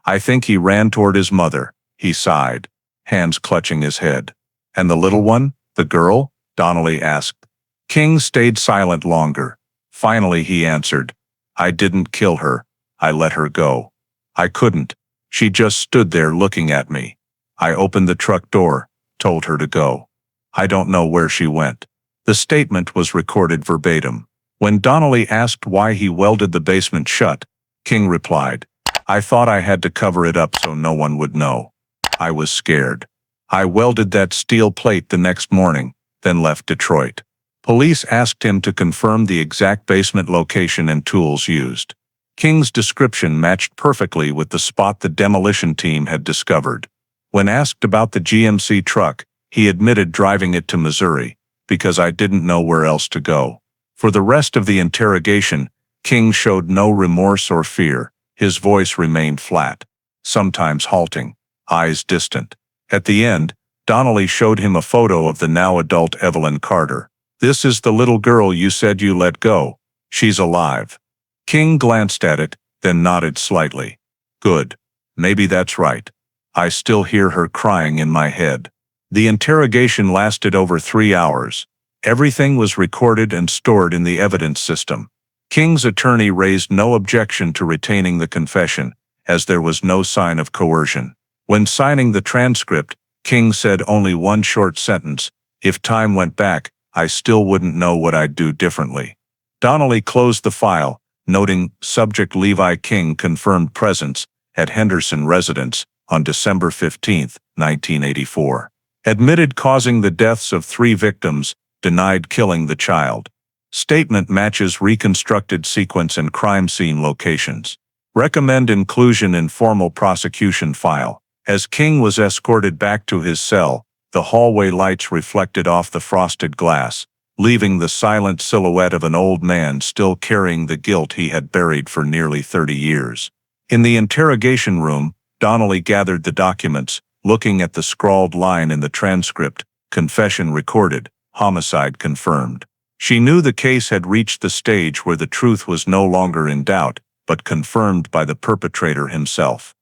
I think he ran toward his mother," he sighed, hands clutching his head. "And the little one, the girl?" Donnelly asked. King stayed silent longer. Finally he answered, "I didn't kill her. I let her go. I couldn't. She just stood there looking at me. I opened the truck door, told her to go. I don't know where she went." The statement was recorded verbatim. When Donnelly asked why he welded the basement shut, King replied, "I thought I had to cover it up so no one would know. I was scared. I welded that steel plate the next morning, then left Detroit." Police asked him to confirm the exact basement location and tools used. King's description matched perfectly with the spot the demolition team had discovered. When asked about the GMC truck, he admitted driving it to Missouri, "because I didn't know where else to go." For the rest of the interrogation, King showed no remorse or fear. His voice remained flat, sometimes halting, eyes distant. At the end, Donnelly showed him a photo of the now adult Evelyn Carter. "This is the little girl you said you let go. She's alive." King glanced at it, then nodded slightly. "Good. Maybe that's right. I still hear her crying in my head." The interrogation lasted over 3 hours. Everything was recorded and stored in the evidence system. King's attorney raised no objection to retaining the confession, as there was no sign of coercion. When signing the transcript, King said only one short sentence, "If time went back, I still wouldn't know what I'd do differently." Donnelly closed the file, noting subject Levi King confirmed presence at Henderson residence on December 15, 1984. Admitted causing the deaths of 3 victims, denied killing the child. Statement matches reconstructed sequence and crime scene locations. Recommend inclusion in formal prosecution file. As King was escorted back to his cell, the hallway lights reflected off the frosted glass, leaving the silent silhouette of an old man still carrying the guilt he had buried for nearly 30 years. In the interrogation room, Donnelly gathered the documents, looking at the scrawled line in the transcript, "Confession recorded, homicide confirmed." She knew the case had reached the stage where the truth was no longer in doubt, but confirmed by the perpetrator himself.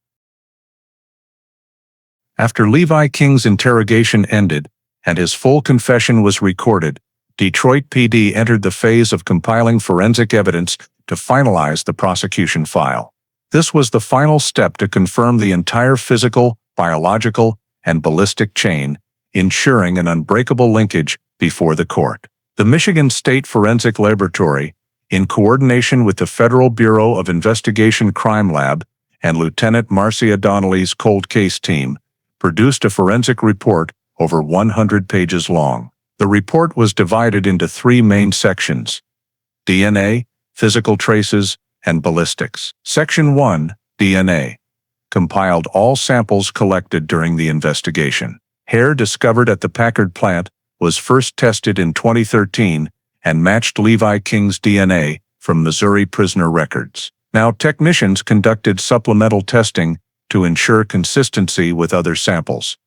After Levi King's interrogation ended, and his full confession was recorded, Detroit PD entered the phase of compiling forensic evidence to finalize the prosecution file. This was the final step to confirm the entire physical, biological, and ballistic chain, ensuring an unbreakable linkage before the court. The Michigan State Forensic Laboratory, in coordination with the Federal Bureau of Investigation Crime Lab and Lieutenant Marcia Donnelly's cold case team, produced a forensic report over 100 pages long. The report was divided into 3 main sections: DNA, physical traces, and ballistics. Section 1, DNA, compiled all samples collected during the investigation. Hair discovered at the Packard plant was first tested in 2013 and matched Levi King's DNA from Missouri prisoner records. Now technicians conducted supplemental testing to ensure consistency with other samples.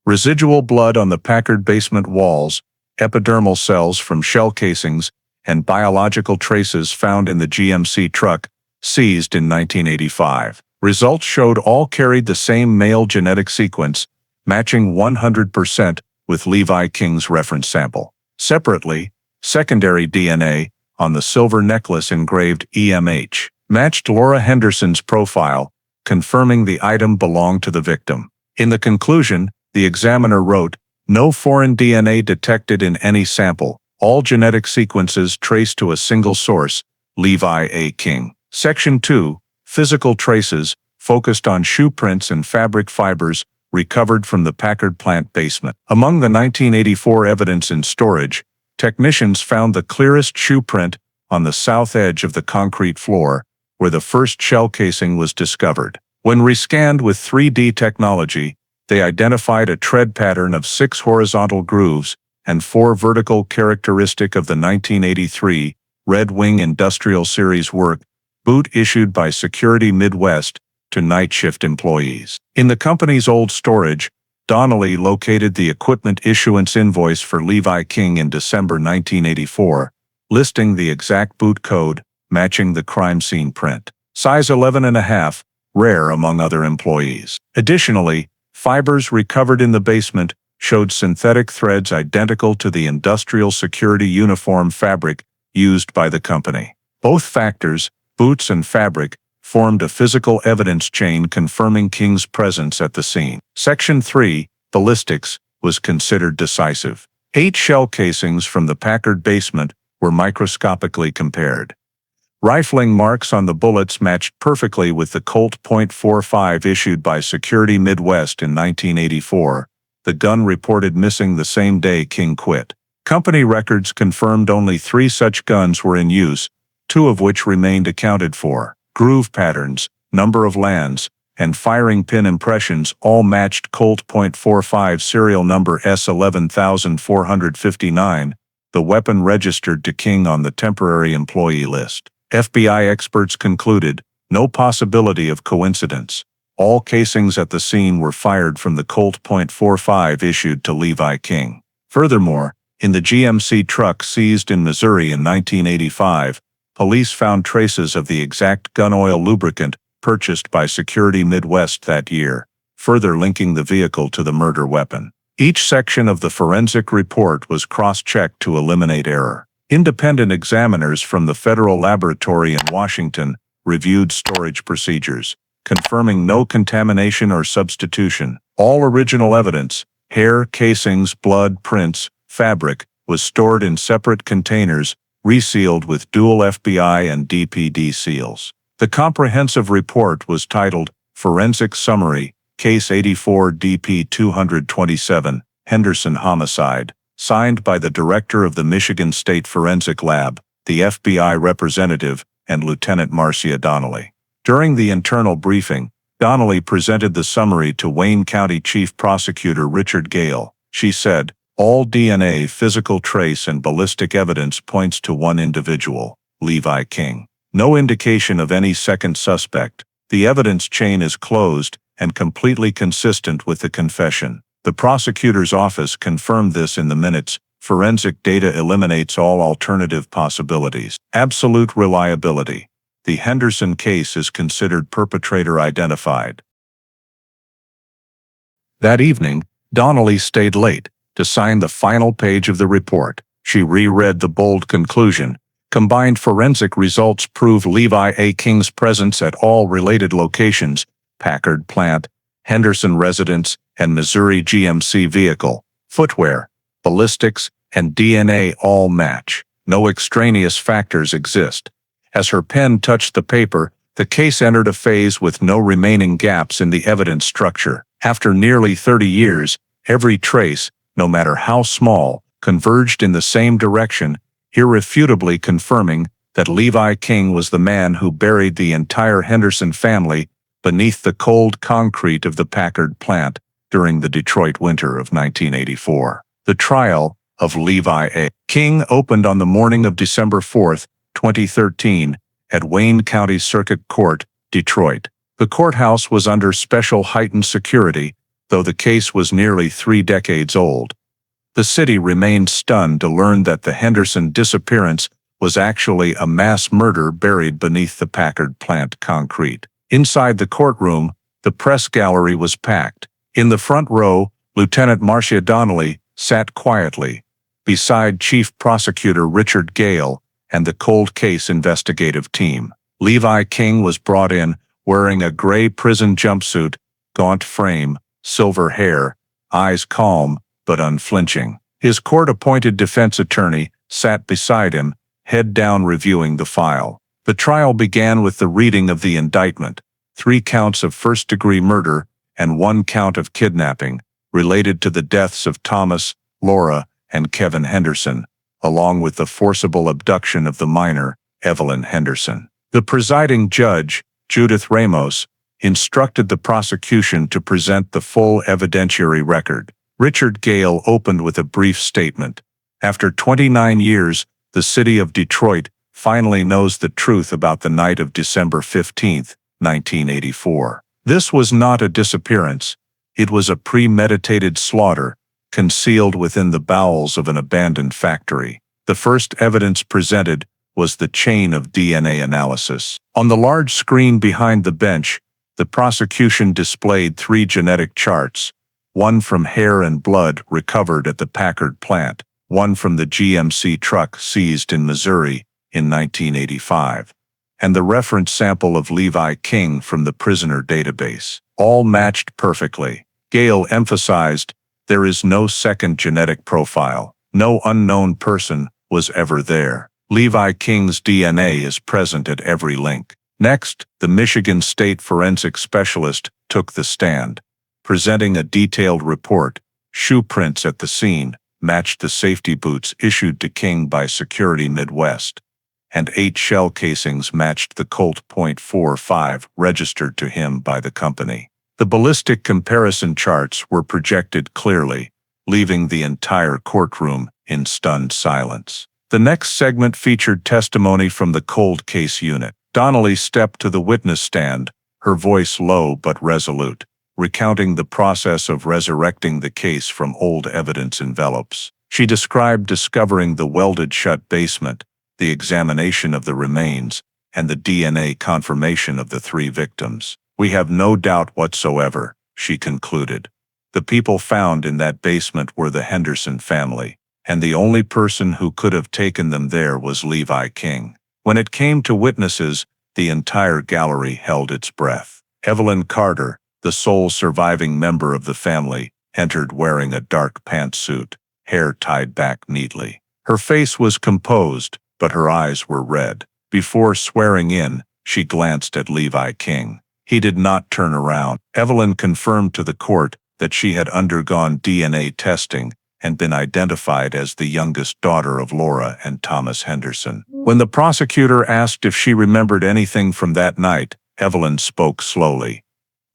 Residual blood on the Packard basement walls, epidermal cells from shell casings, and biological traces found in the GMC truck, seized in 1985. Results showed all carried the same male genetic sequence, matching 100% with Levi King's reference sample. Separately, secondary DNA on the silver necklace engraved EMH matched Laura Henderson's profile, confirming the item belonged to the victim. In the conclusion, the examiner wrote, "No foreign DNA detected in any sample. All genetic sequences traced to a single source, Levi A. King." Section 2, Physical Traces, focused on shoe prints and fabric fibers recovered from the Packard plant basement. Among the 1984 evidence in storage, technicians found the clearest shoe print on the south edge of the concrete floor, where the first shell casing was discovered. When rescanned with 3D technology, They identified a tread pattern of 6 horizontal grooves and 4 vertical, characteristic of the 1983 Red Wing Industrial Series work boot issued by Security Midwest to night shift employees. In the company's old storage, Donnelly located the equipment issuance invoice for Levi King in December 1984, listing the exact boot code, matching the crime scene print. Size 11.5, rare among other employees. Additionally, fibers recovered in the basement showed synthetic threads identical to the industrial security uniform fabric used by the company. Both factors, boots and fabric, formed a physical evidence chain confirming King's presence at the scene. Section 3, ballistics, was considered decisive. 8 shell casings from the Packard basement were microscopically compared. Rifling marks on the bullets matched perfectly with the Colt .45 issued by Security Midwest in 1984, the gun reported missing the same day King quit. Company records confirmed only 3 such guns were in use, 2 of which remained accounted for. Groove patterns, number of lands, and firing pin impressions all matched Colt .45 serial number S11459, the weapon registered to King on the temporary employee list. FBI experts concluded, no possibility of coincidence. All casings at the scene were fired from the Colt .45 issued to Levi King. Furthermore, in the GMC truck seized in Missouri in 1985, police found traces of the exact gun oil lubricant purchased by Security Midwest that year, further linking the vehicle to the murder weapon. Each section of the forensic report was cross-checked to eliminate error. Independent examiners from the federal laboratory in Washington reviewed storage procedures, confirming no contamination or substitution. All original evidence, hair, casings, blood, prints, fabric, was stored in separate containers, resealed with dual FBI and DPD seals. The comprehensive report was titled Forensic Summary, Case 84 DP 227, Henderson Homicide, signed by the director of the Michigan State Forensic Lab, the FBI representative, and Lieutenant Marcia Donnelly. During the internal briefing, Donnelly presented the summary to Wayne County Chief Prosecutor Richard Gale. She said, all DNA, physical trace, and ballistic evidence points to one individual, Levi King. No indication of any second suspect. The evidence chain is closed and completely consistent with the confession. The prosecutor's office confirmed this in the minutes. Forensic data eliminates all alternative possibilities. Absolute reliability. The Henderson case is considered perpetrator identified. That evening, Donnelly stayed late to sign the final page of the report. She reread the bold conclusion. Combined forensic results prove Levi A. King's presence at all related locations, Packard Plant, Henderson residence, and Missouri GMC vehicle, footwear, ballistics, and DNA all match. No extraneous factors exist. As her pen touched the paper, the case entered a phase with no remaining gaps in the evidence structure. After nearly 30 years, every trace, no matter how small, converged in the same direction, irrefutably confirming that Levi King was the man who buried the entire Henderson family beneath the cold concrete of the Packard plant during the Detroit winter of 1984. The trial of Levi A. King opened on the morning of December 4, 2013, at Wayne County Circuit Court, Detroit. The courthouse was under special heightened security, though the case was nearly 3 decades old. The city remained stunned to learn that the Henderson disappearance was actually a mass murder buried beneath the Packard plant concrete. Inside the courtroom, the press gallery was packed. In the front row, Lieutenant Marcia Donnelly sat quietly, beside Chief Prosecutor Richard Gale and the cold case investigative team. Levi King was brought in, wearing a gray prison jumpsuit, gaunt frame, silver hair, eyes calm but unflinching. His court-appointed defense attorney sat beside him, head down reviewing the file. The trial began with the reading of the indictment, 3 counts of first-degree murder and 1 count of kidnapping, related to the deaths of Thomas, Laura, and Kevin Henderson, along with the forcible abduction of the minor, Evelyn Henderson. The presiding judge, Judith Ramos, instructed the prosecution to present the full evidentiary record. Richard Gale opened with a brief statement. After 29 years, the city of Detroit finally knows the truth about the night of December 15, 1984. This was not a disappearance. It was a premeditated slaughter, concealed within the bowels of an abandoned factory. The first evidence presented was the chain of DNA analysis. On the large screen behind the bench, the prosecution displayed 3 genetic charts, one from hair and blood recovered at the Packard Plant, one from the GMC truck seized in Missouri in 1985, and the reference sample of Levi King from the prisoner database. All matched perfectly. Gale emphasized, there is no second genetic profile. No unknown person was ever there. Levi King's DNA is present at every link. Next, the Michigan State forensic specialist took the stand, presenting a detailed report. Shoe prints at the scene matched the safety boots issued to King by Security Midwest, and 8 shell casings matched the Colt .45 registered to him by the company. The ballistic comparison charts were projected clearly, leaving the entire courtroom in stunned silence. The next segment featured testimony from the cold case unit. Donnelly stepped to the witness stand, her voice low but resolute, recounting the process of resurrecting the case from old evidence envelopes. She described discovering the welded-shut basement, the examination of the remains, and the DNA confirmation of the 3 victims. We have no doubt whatsoever, she concluded. The people found in that basement were the Henderson family, and the only person who could have taken them there was Levi King. When it came to witnesses, the entire gallery held its breath. Evelyn Carter, the sole surviving member of the family, entered wearing a dark pantsuit, hair tied back neatly. Her face was composed, but her eyes were red. Before swearing in, she glanced at Levi King. He did not turn around. Evelyn confirmed to the court that she had undergone DNA testing and been identified as the youngest daughter of Laura and Thomas Henderson. When the prosecutor asked if she remembered anything from that night, Evelyn spoke slowly.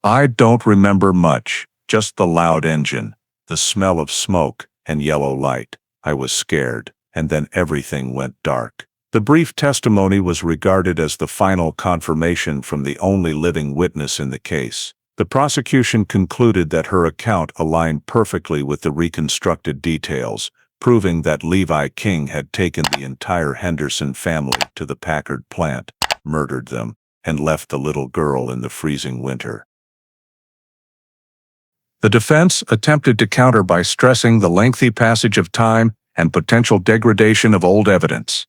I don't remember much, just the loud engine, the smell of smoke, and yellow light. I was scared, and then everything went dark. The brief testimony was regarded as the final confirmation from the only living witness in the case. The prosecution concluded that her account aligned perfectly with the reconstructed details, proving that Levi King had taken the entire Henderson family to the Packard plant, murdered them, and left the little girl in the freezing winter. The defense attempted to counter by stressing the lengthy passage of time and potential degradation of old evidence.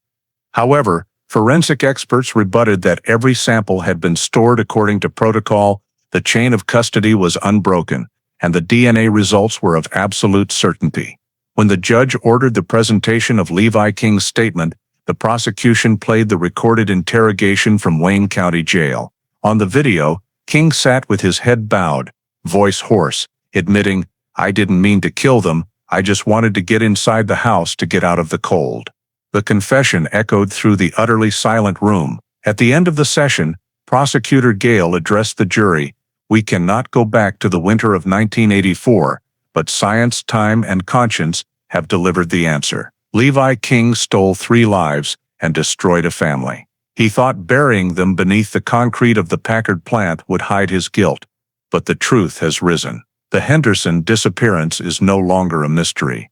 However, forensic experts rebutted that every sample had been stored according to protocol, the chain of custody was unbroken, and the DNA results were of absolute certainty. When the judge ordered the presentation of Levi King's statement, the prosecution played the recorded interrogation from Wayne County Jail. On the video, King sat with his head bowed, voice hoarse, admitting, I didn't mean to kill them, I just wanted to get inside the house to get out of the cold. The confession echoed through the utterly silent room. At the end of the session, Prosecutor Gale addressed the jury. We cannot go back to the winter of 1984, but science, time, and conscience have delivered the answer. Levi King stole 3 lives and destroyed a family. He thought burying them beneath the concrete of the Packard plant would hide his guilt, but the truth has risen. The Henderson disappearance is no longer a mystery.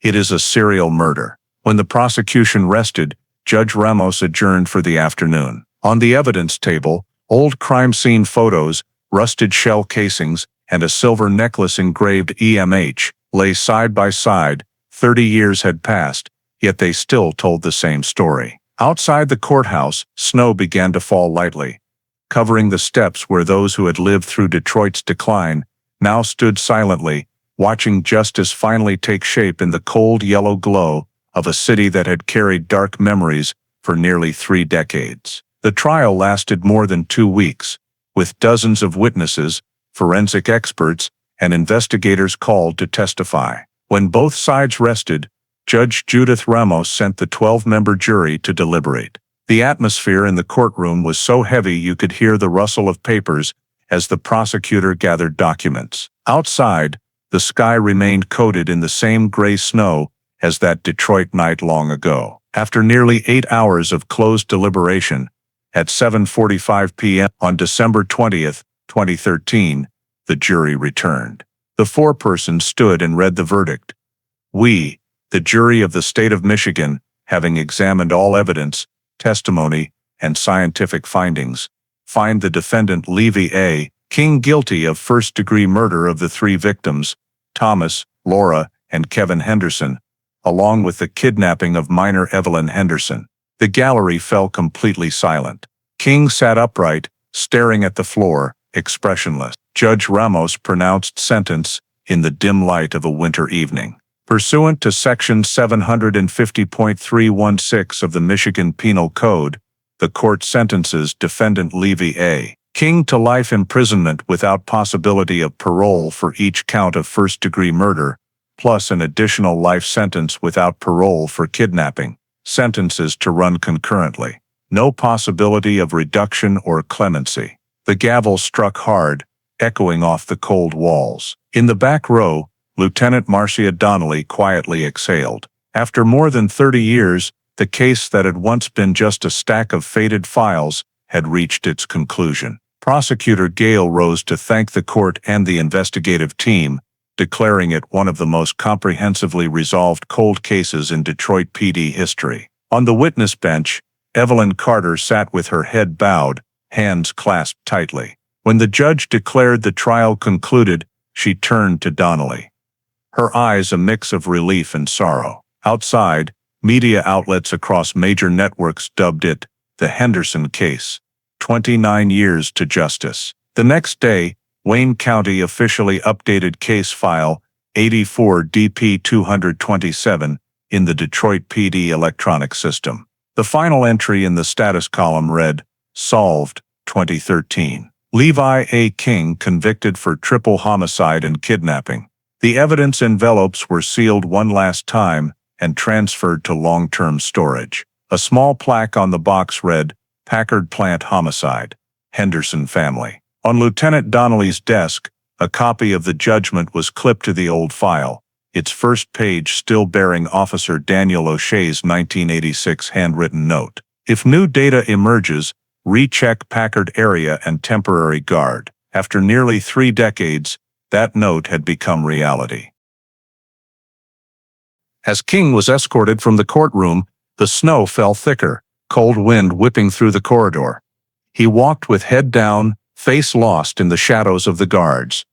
It is a serial murder. When the prosecution rested, Judge Ramos adjourned for the afternoon. On the evidence table, old crime scene photos, rusted shell casings, and a silver necklace engraved EMH lay side by side. 30 years had passed, yet they still told the same story. Outside the courthouse, snow began to fall lightly, covering the steps where those who had lived through Detroit's decline now stood silently, watching justice finally take shape in the cold yellow glow of a city that had carried dark memories for nearly 3 decades. The trial lasted more than 2 weeks, with dozens of witnesses, forensic experts, and investigators called to testify. When both sides rested, Judge Judith Ramos sent the 12-member jury to deliberate. The atmosphere in the courtroom was so heavy you could hear the rustle of papers as the prosecutor gathered documents. Outside, the sky remained coated in the same gray snow as that Detroit night long ago. After nearly 8 hours of closed deliberation, at 7:45 p.m. on December 20, 2013, the jury returned. The foreperson stood and read the verdict. We, the jury of the state of Michigan, having examined all evidence, testimony, and scientific findings, find the defendant Levy A. King guilty of first-degree murder of the 3 victims, Thomas, Laura, and Kevin Henderson, along with the kidnapping of minor Evelyn Henderson. The gallery fell completely silent. King sat upright, staring at the floor, expressionless. Judge Ramos pronounced sentence in the dim light of a winter evening. Pursuant to Section 750.316 of the Michigan Penal Code, the court sentences defendant Levy A. King to life imprisonment without possibility of parole for each count of first-degree murder, plus an additional life sentence without parole for kidnapping. Sentences to run concurrently. No possibility of reduction or clemency. The gavel struck hard, echoing off the cold walls. In the back row, Lieutenant Marcia Donnelly quietly exhaled. After more than 30 years, the case that had once been just a stack of faded files had reached its conclusion. Prosecutor Gale rose to thank the court and the investigative team, declaring it one of the most comprehensively resolved cold cases in Detroit PD history. On the witness bench, Evelyn Carter sat with her head bowed, hands clasped tightly. When the judge declared the trial concluded, she turned to Donnelly. Her eyes a mix of relief and sorrow. Outside, media outlets across major networks dubbed it the Henderson case. 29 years to justice. The next day, Wayne County officially updated case file 84 DP 227 in the Detroit PD electronic system. The final entry in the status column read, Solved, 2013. Levi A. King convicted for triple homicide and kidnapping. The evidence envelopes were sealed one last time and transferred to long-term storage. A small plaque on the box read, Packard Plant Homicide, Henderson Family. On Lieutenant Donnelly's desk, a copy of the judgment was clipped to the old file, its first page still bearing Officer Daniel O'Shea's 1986 handwritten note. If new data emerges, recheck Packard area and temporary guard. After nearly 3 decades, that note had become reality. As King was escorted from the courtroom, the snow fell thicker, cold wind whipping through the corridor. He walked with head down, face lost in the shadows of the guards.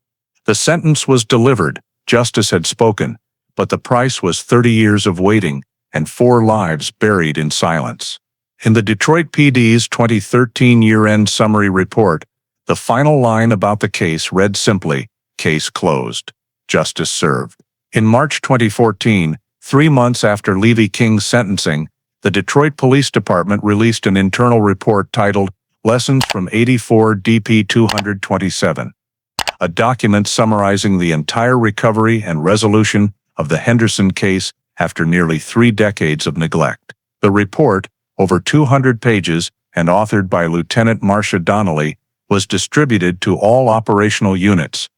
The sentence was delivered, justice had spoken, but the price was 30 years of waiting and 4 lives buried in silence. In the Detroit PD's 2013 year-end summary report, the final line about the case read simply, Case closed. Justice served. In March 2014, 3 months after Levy King's sentencing, the Detroit Police Department released an internal report titled Lessons from 84 DP 227, a document summarizing the entire recovery and resolution of the Henderson case after nearly 3 decades of neglect. The report, over 200 pages and authored by Lieutenant Marcia Donnelly, was distributed to all operational units,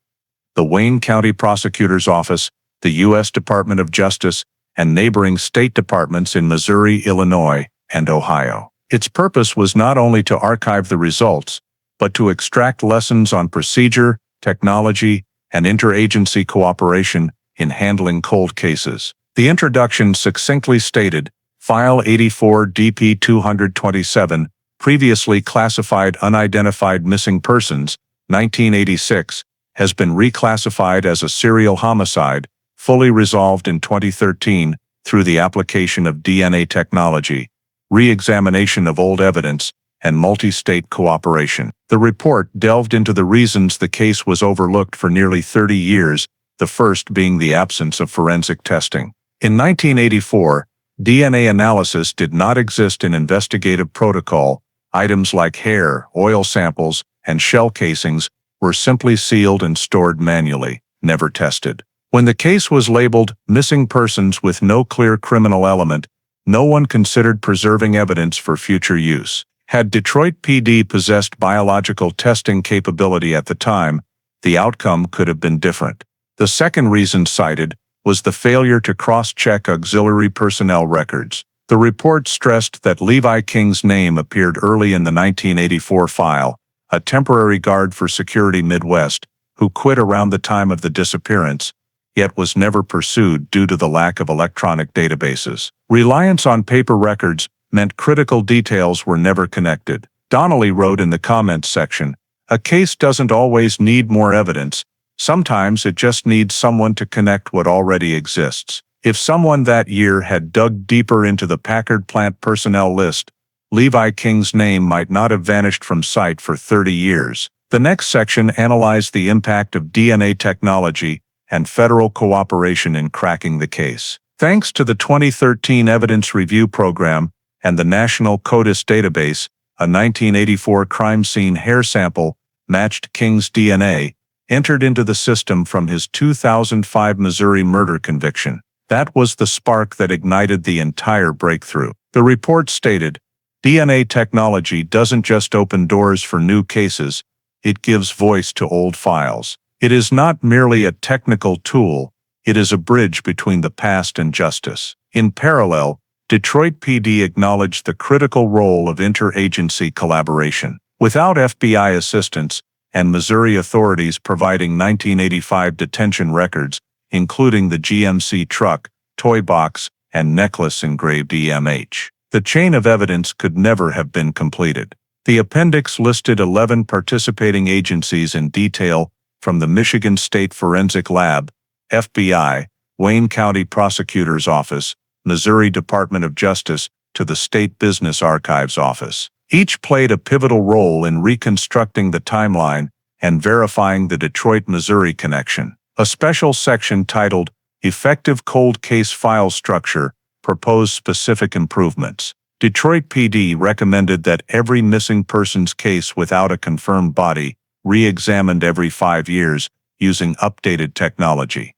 the Wayne County Prosecutor's Office, the U.S. Department of Justice, and neighboring state departments in Missouri, Illinois, and Ohio. Its purpose was not only to archive the results, but to extract lessons on procedure, technology, and interagency cooperation in handling cold cases. The introduction succinctly stated, File 84 DP 227, previously classified unidentified missing persons, 1986, has been reclassified as a serial homicide, fully resolved in 2013 through the application of DNA technology, re-examination of old evidence, and multi-state cooperation. The report delved into the reasons the case was overlooked for nearly 30 years, the first being the absence of forensic testing. In 1984, DNA analysis did not exist in investigative protocol. Items like hair, oil samples, and shell casings were simply sealed and stored manually, never tested. When the case was labeled missing persons with no clear criminal element, no one considered preserving evidence for future use. Had Detroit PD possessed biological testing capability at the time, the outcome could have been different. The second reason cited was the failure to cross-check auxiliary personnel records. The report stressed that Levi King's name appeared early in the 1984 file, a temporary guard for Security Midwest, who quit around the time of the disappearance, yet was never pursued due to the lack of electronic databases. Reliance on paper records meant critical details were never connected. Donnelly wrote in the comments section, "A case doesn't always need more evidence. Sometimes it just needs someone to connect what already exists." If someone that year had dug deeper into the Packard Plant personnel list, Levi King's name might not have vanished from sight for 30 years. The next section analyzed the impact of DNA technology and federal cooperation in cracking the case. Thanks to the 2013 Evidence Review Program and the National CODIS database, a 1984 crime scene hair sample matched King's DNA, entered into the system from his 2005 Missouri murder conviction. That was the spark that ignited the entire breakthrough. The report stated, "DNA technology doesn't just open doors for new cases, it gives voice to old files. It is not merely a technical tool, it is a bridge between the past and justice." In parallel, Detroit PD acknowledged the critical role of interagency collaboration. Without FBI assistance and Missouri authorities providing 1985 detention records, including the GMC truck, toy box, and necklace engraved EMH, the chain of evidence could never have been completed. The appendix listed 11 participating agencies in detail, from the Michigan State Forensic Lab, FBI, Wayne County Prosecutor's Office, Missouri Department of Justice, to the State Business Archives Office. Each played a pivotal role in reconstructing the timeline and verifying the Detroit, Missouri connection. A special section titled "Effective Cold Case File Structure" proposed specific improvements. Detroit PD recommended that every missing persons case without a confirmed body re-examined every 5 years using updated technology.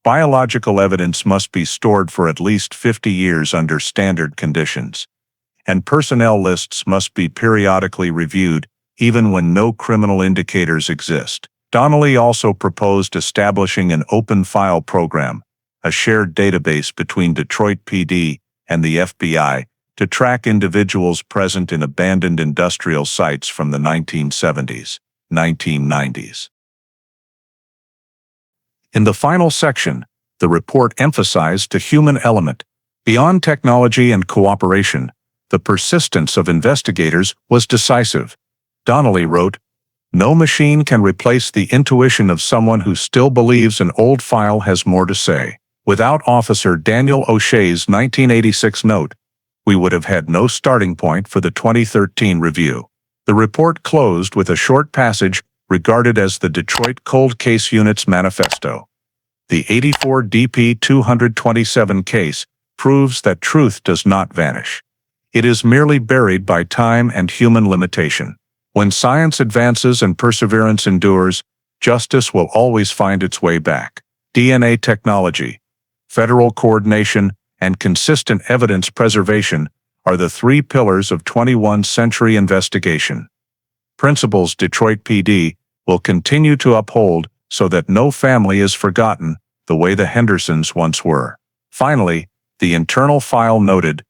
Biological evidence must be stored for at least 50 years under standard conditions, and personnel lists must be periodically reviewed even when no criminal indicators exist. Donnelly also proposed establishing an open file program, a shared database between Detroit PD and the FBI, to track individuals present in abandoned industrial sites from the 1970s, 1990s. In the final section, the report emphasized the human element. Beyond technology and cooperation, the persistence of investigators was decisive. Donnelly wrote, "No machine can replace the intuition of someone who still believes an old file has more to say." Without Officer Daniel O'Shea's 1986 note, we would have had no starting point for the 2013 review. The report closed with a short passage regarded as the Detroit Cold Case Unit's manifesto. The 84 DP 227 case proves that truth does not vanish. It is merely buried by time and human limitation. When science advances and perseverance endures, justice will always find its way back. DNA technology, federal coordination, and consistent evidence preservation are the 3 pillars of 21st century investigation. Principles Detroit PD will continue to uphold so that no family is forgotten the way the Hendersons once were. Finally, the internal file noted,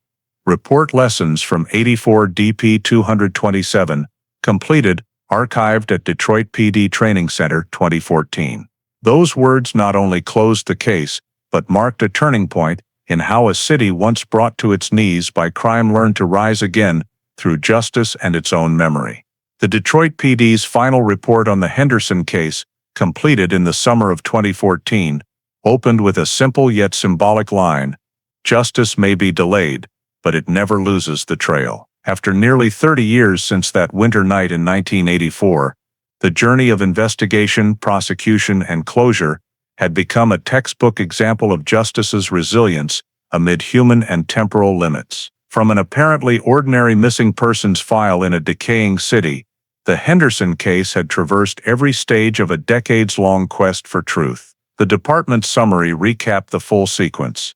"Report lessons from 84 DP 227, completed, archived at Detroit PD Training Center 2014. Those words not only closed the case, but marked a turning point in how a city once brought to its knees by crime learned to rise again through justice and its own memory. The Detroit PD's final report on the Henderson case, completed in the summer of 2014, opened with a simple yet symbolic line, "Justice may be delayed, but it never loses the trail." After nearly 30 years since that winter night in 1984, the journey of investigation, prosecution, and closure had become a textbook example of justice's resilience amid human and temporal limits. From an apparently ordinary missing persons file in a decaying city, the Henderson case had traversed every stage of a decades-long quest for truth. The department's summary recapped the full sequence.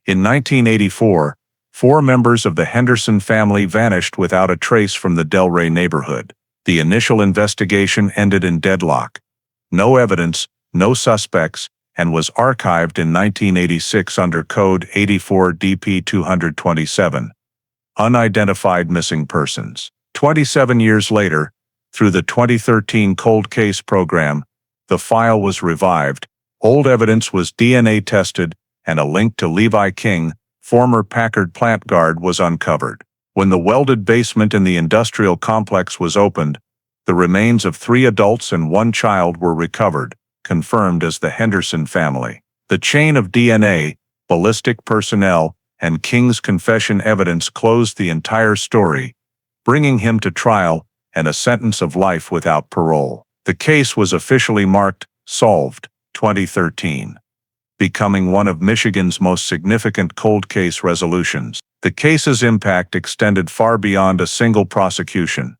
In 1984, 4 members of the Henderson family vanished without a trace from the Delray neighborhood. The initial investigation ended in deadlock. No evidence, no suspects, and was archived in 1986 under Code 84 DP 227. Unidentified missing persons. 27 years later, through the 2013 Cold Case Program, the file was revived, old evidence was DNA tested, and a link to Levi King, former Packard Plant guard, was uncovered. When the welded basement in the industrial complex was opened, the remains of 3 adults and 1 child were recovered, confirmed as the Henderson family. The chain of DNA, ballistic personnel, and King's confession evidence closed the entire story, bringing him to trial and a sentence of life without parole. The case was officially marked solved, 2013, becoming one of Michigan's most significant cold case resolutions. The case's impact extended far beyond a single prosecution.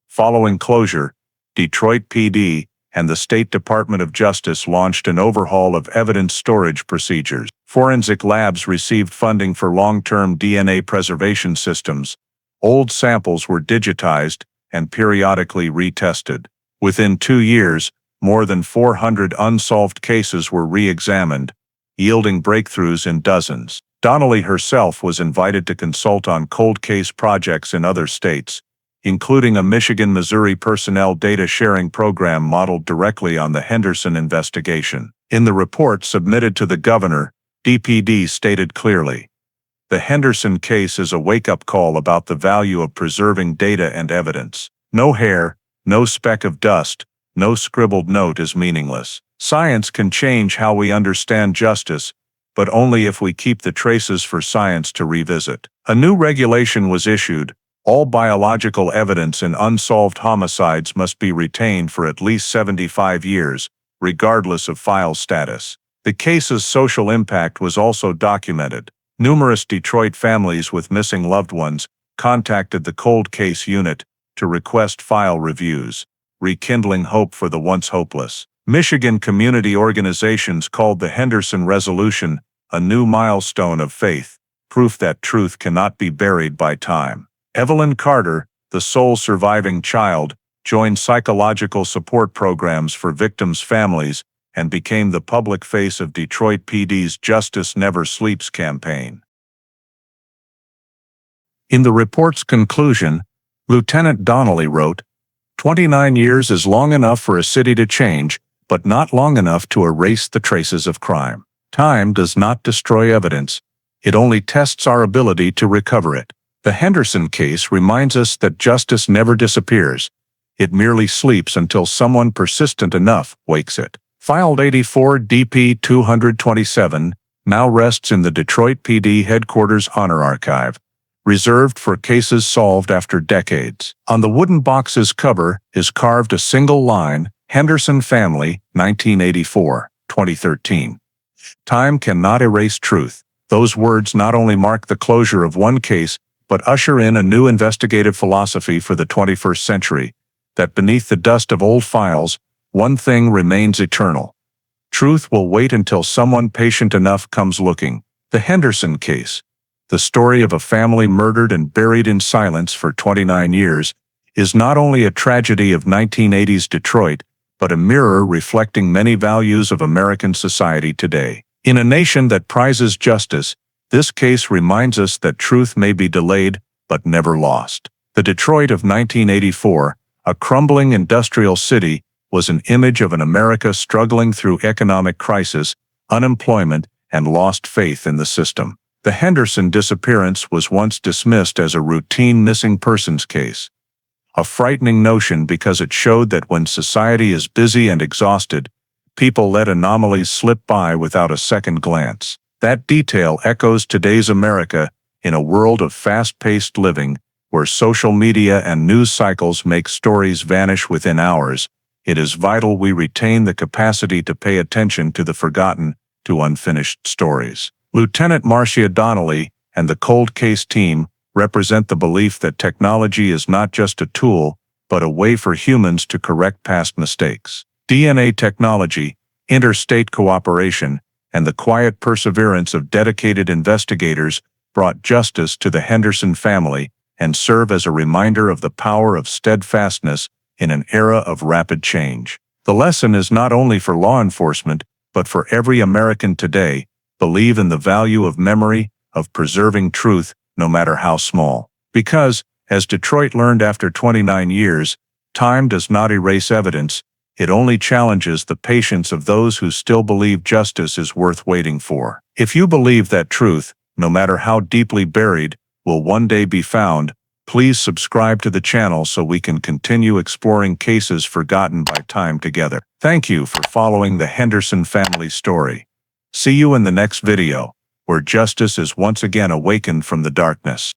Following closure, Detroit PD and the State Department of Justice launched an overhaul of evidence storage procedures. Forensic labs received funding for long-term DNA preservation systems. Old samples were digitized and periodically retested. Within 2 years, more than 400 unsolved cases were re-examined, yielding breakthroughs in dozens. Donnelly herself was invited to consult on cold case projects in other states, including a Michigan-Missouri personnel data sharing program modeled directly on the Henderson investigation. In the report submitted to the governor, DPD stated clearly, "The Henderson case is a wake-up call about the value of preserving data and evidence. No hair, no speck of dust, no scribbled note is meaningless. Science can change how we understand justice, but only if we keep the traces for science to revisit." A new regulation was issued. All biological evidence in unsolved homicides must be retained for at least 75 years, regardless of file status. The case's social impact was also documented. Numerous Detroit families with missing loved ones contacted the cold case unit to request file reviews, rekindling hope for the once hopeless. Michigan community organizations called the Henderson resolution a new milestone of faith, proof that truth cannot be buried by time. Evelyn Carter, the sole surviving child, joined psychological support programs for victims' families and became the public face of Detroit PD's Justice Never Sleeps campaign. In the report's conclusion, Lieutenant Donnelly wrote, "29 years is long enough for a city to change, but not long enough to erase the traces of crime. Time does not destroy evidence, it only tests our ability to recover it." The Henderson case reminds us that justice never disappears. It merely sleeps until someone persistent enough wakes it. File 84 DP 227 now rests in the Detroit PD Headquarters Honor Archive, reserved for cases solved after decades. On the wooden box's cover is carved a single line, "Henderson Family, 1984-2013. Time cannot erase truth." Those words not only mark the closure of one case, but usher in a new investigative philosophy for the 21st century, that beneath the dust of old files, one thing remains eternal. Truth will wait until someone patient enough comes looking. The Henderson case, the story of a family murdered and buried in silence for 29 years, is not only a tragedy of 1980s Detroit, but a mirror reflecting many values of American society today. In a nation that prizes justice, this case reminds us that truth may be delayed, but never lost. The Detroit of 1984, a crumbling industrial city, was an image of an America struggling through economic crisis, unemployment, and lost faith in the system. The Henderson disappearance was once dismissed as a routine missing persons case. A frightening notion because it showed that when society is busy and exhausted, people let anomalies slip by without a second glance. That detail echoes today's America in a world of fast-paced living, where social media and news cycles make stories vanish within hours. It is vital we retain the capacity to pay attention to the forgotten, to unfinished stories. Lieutenant Marcia Donnelly and the cold case team represent the belief that technology is not just a tool, but a way for humans to correct past mistakes. DNA technology, interstate cooperation, and the quiet perseverance of dedicated investigators brought justice to the Henderson family and serve as a reminder of the power of steadfastness in an era of rapid change. The lesson is not only for law enforcement, but for every American today. Believe in the value of memory, of preserving truth, no matter how small. Because, as Detroit learned after 29 years, time does not erase evidence, it only challenges the patience of those who still believe justice is worth waiting for. If you believe that truth, no matter how deeply buried, will one day be found, please subscribe to the channel so we can continue exploring cases forgotten by time together. Thank you for following the Henderson family story. See you in the next video, where justice is once again awakened from the darkness.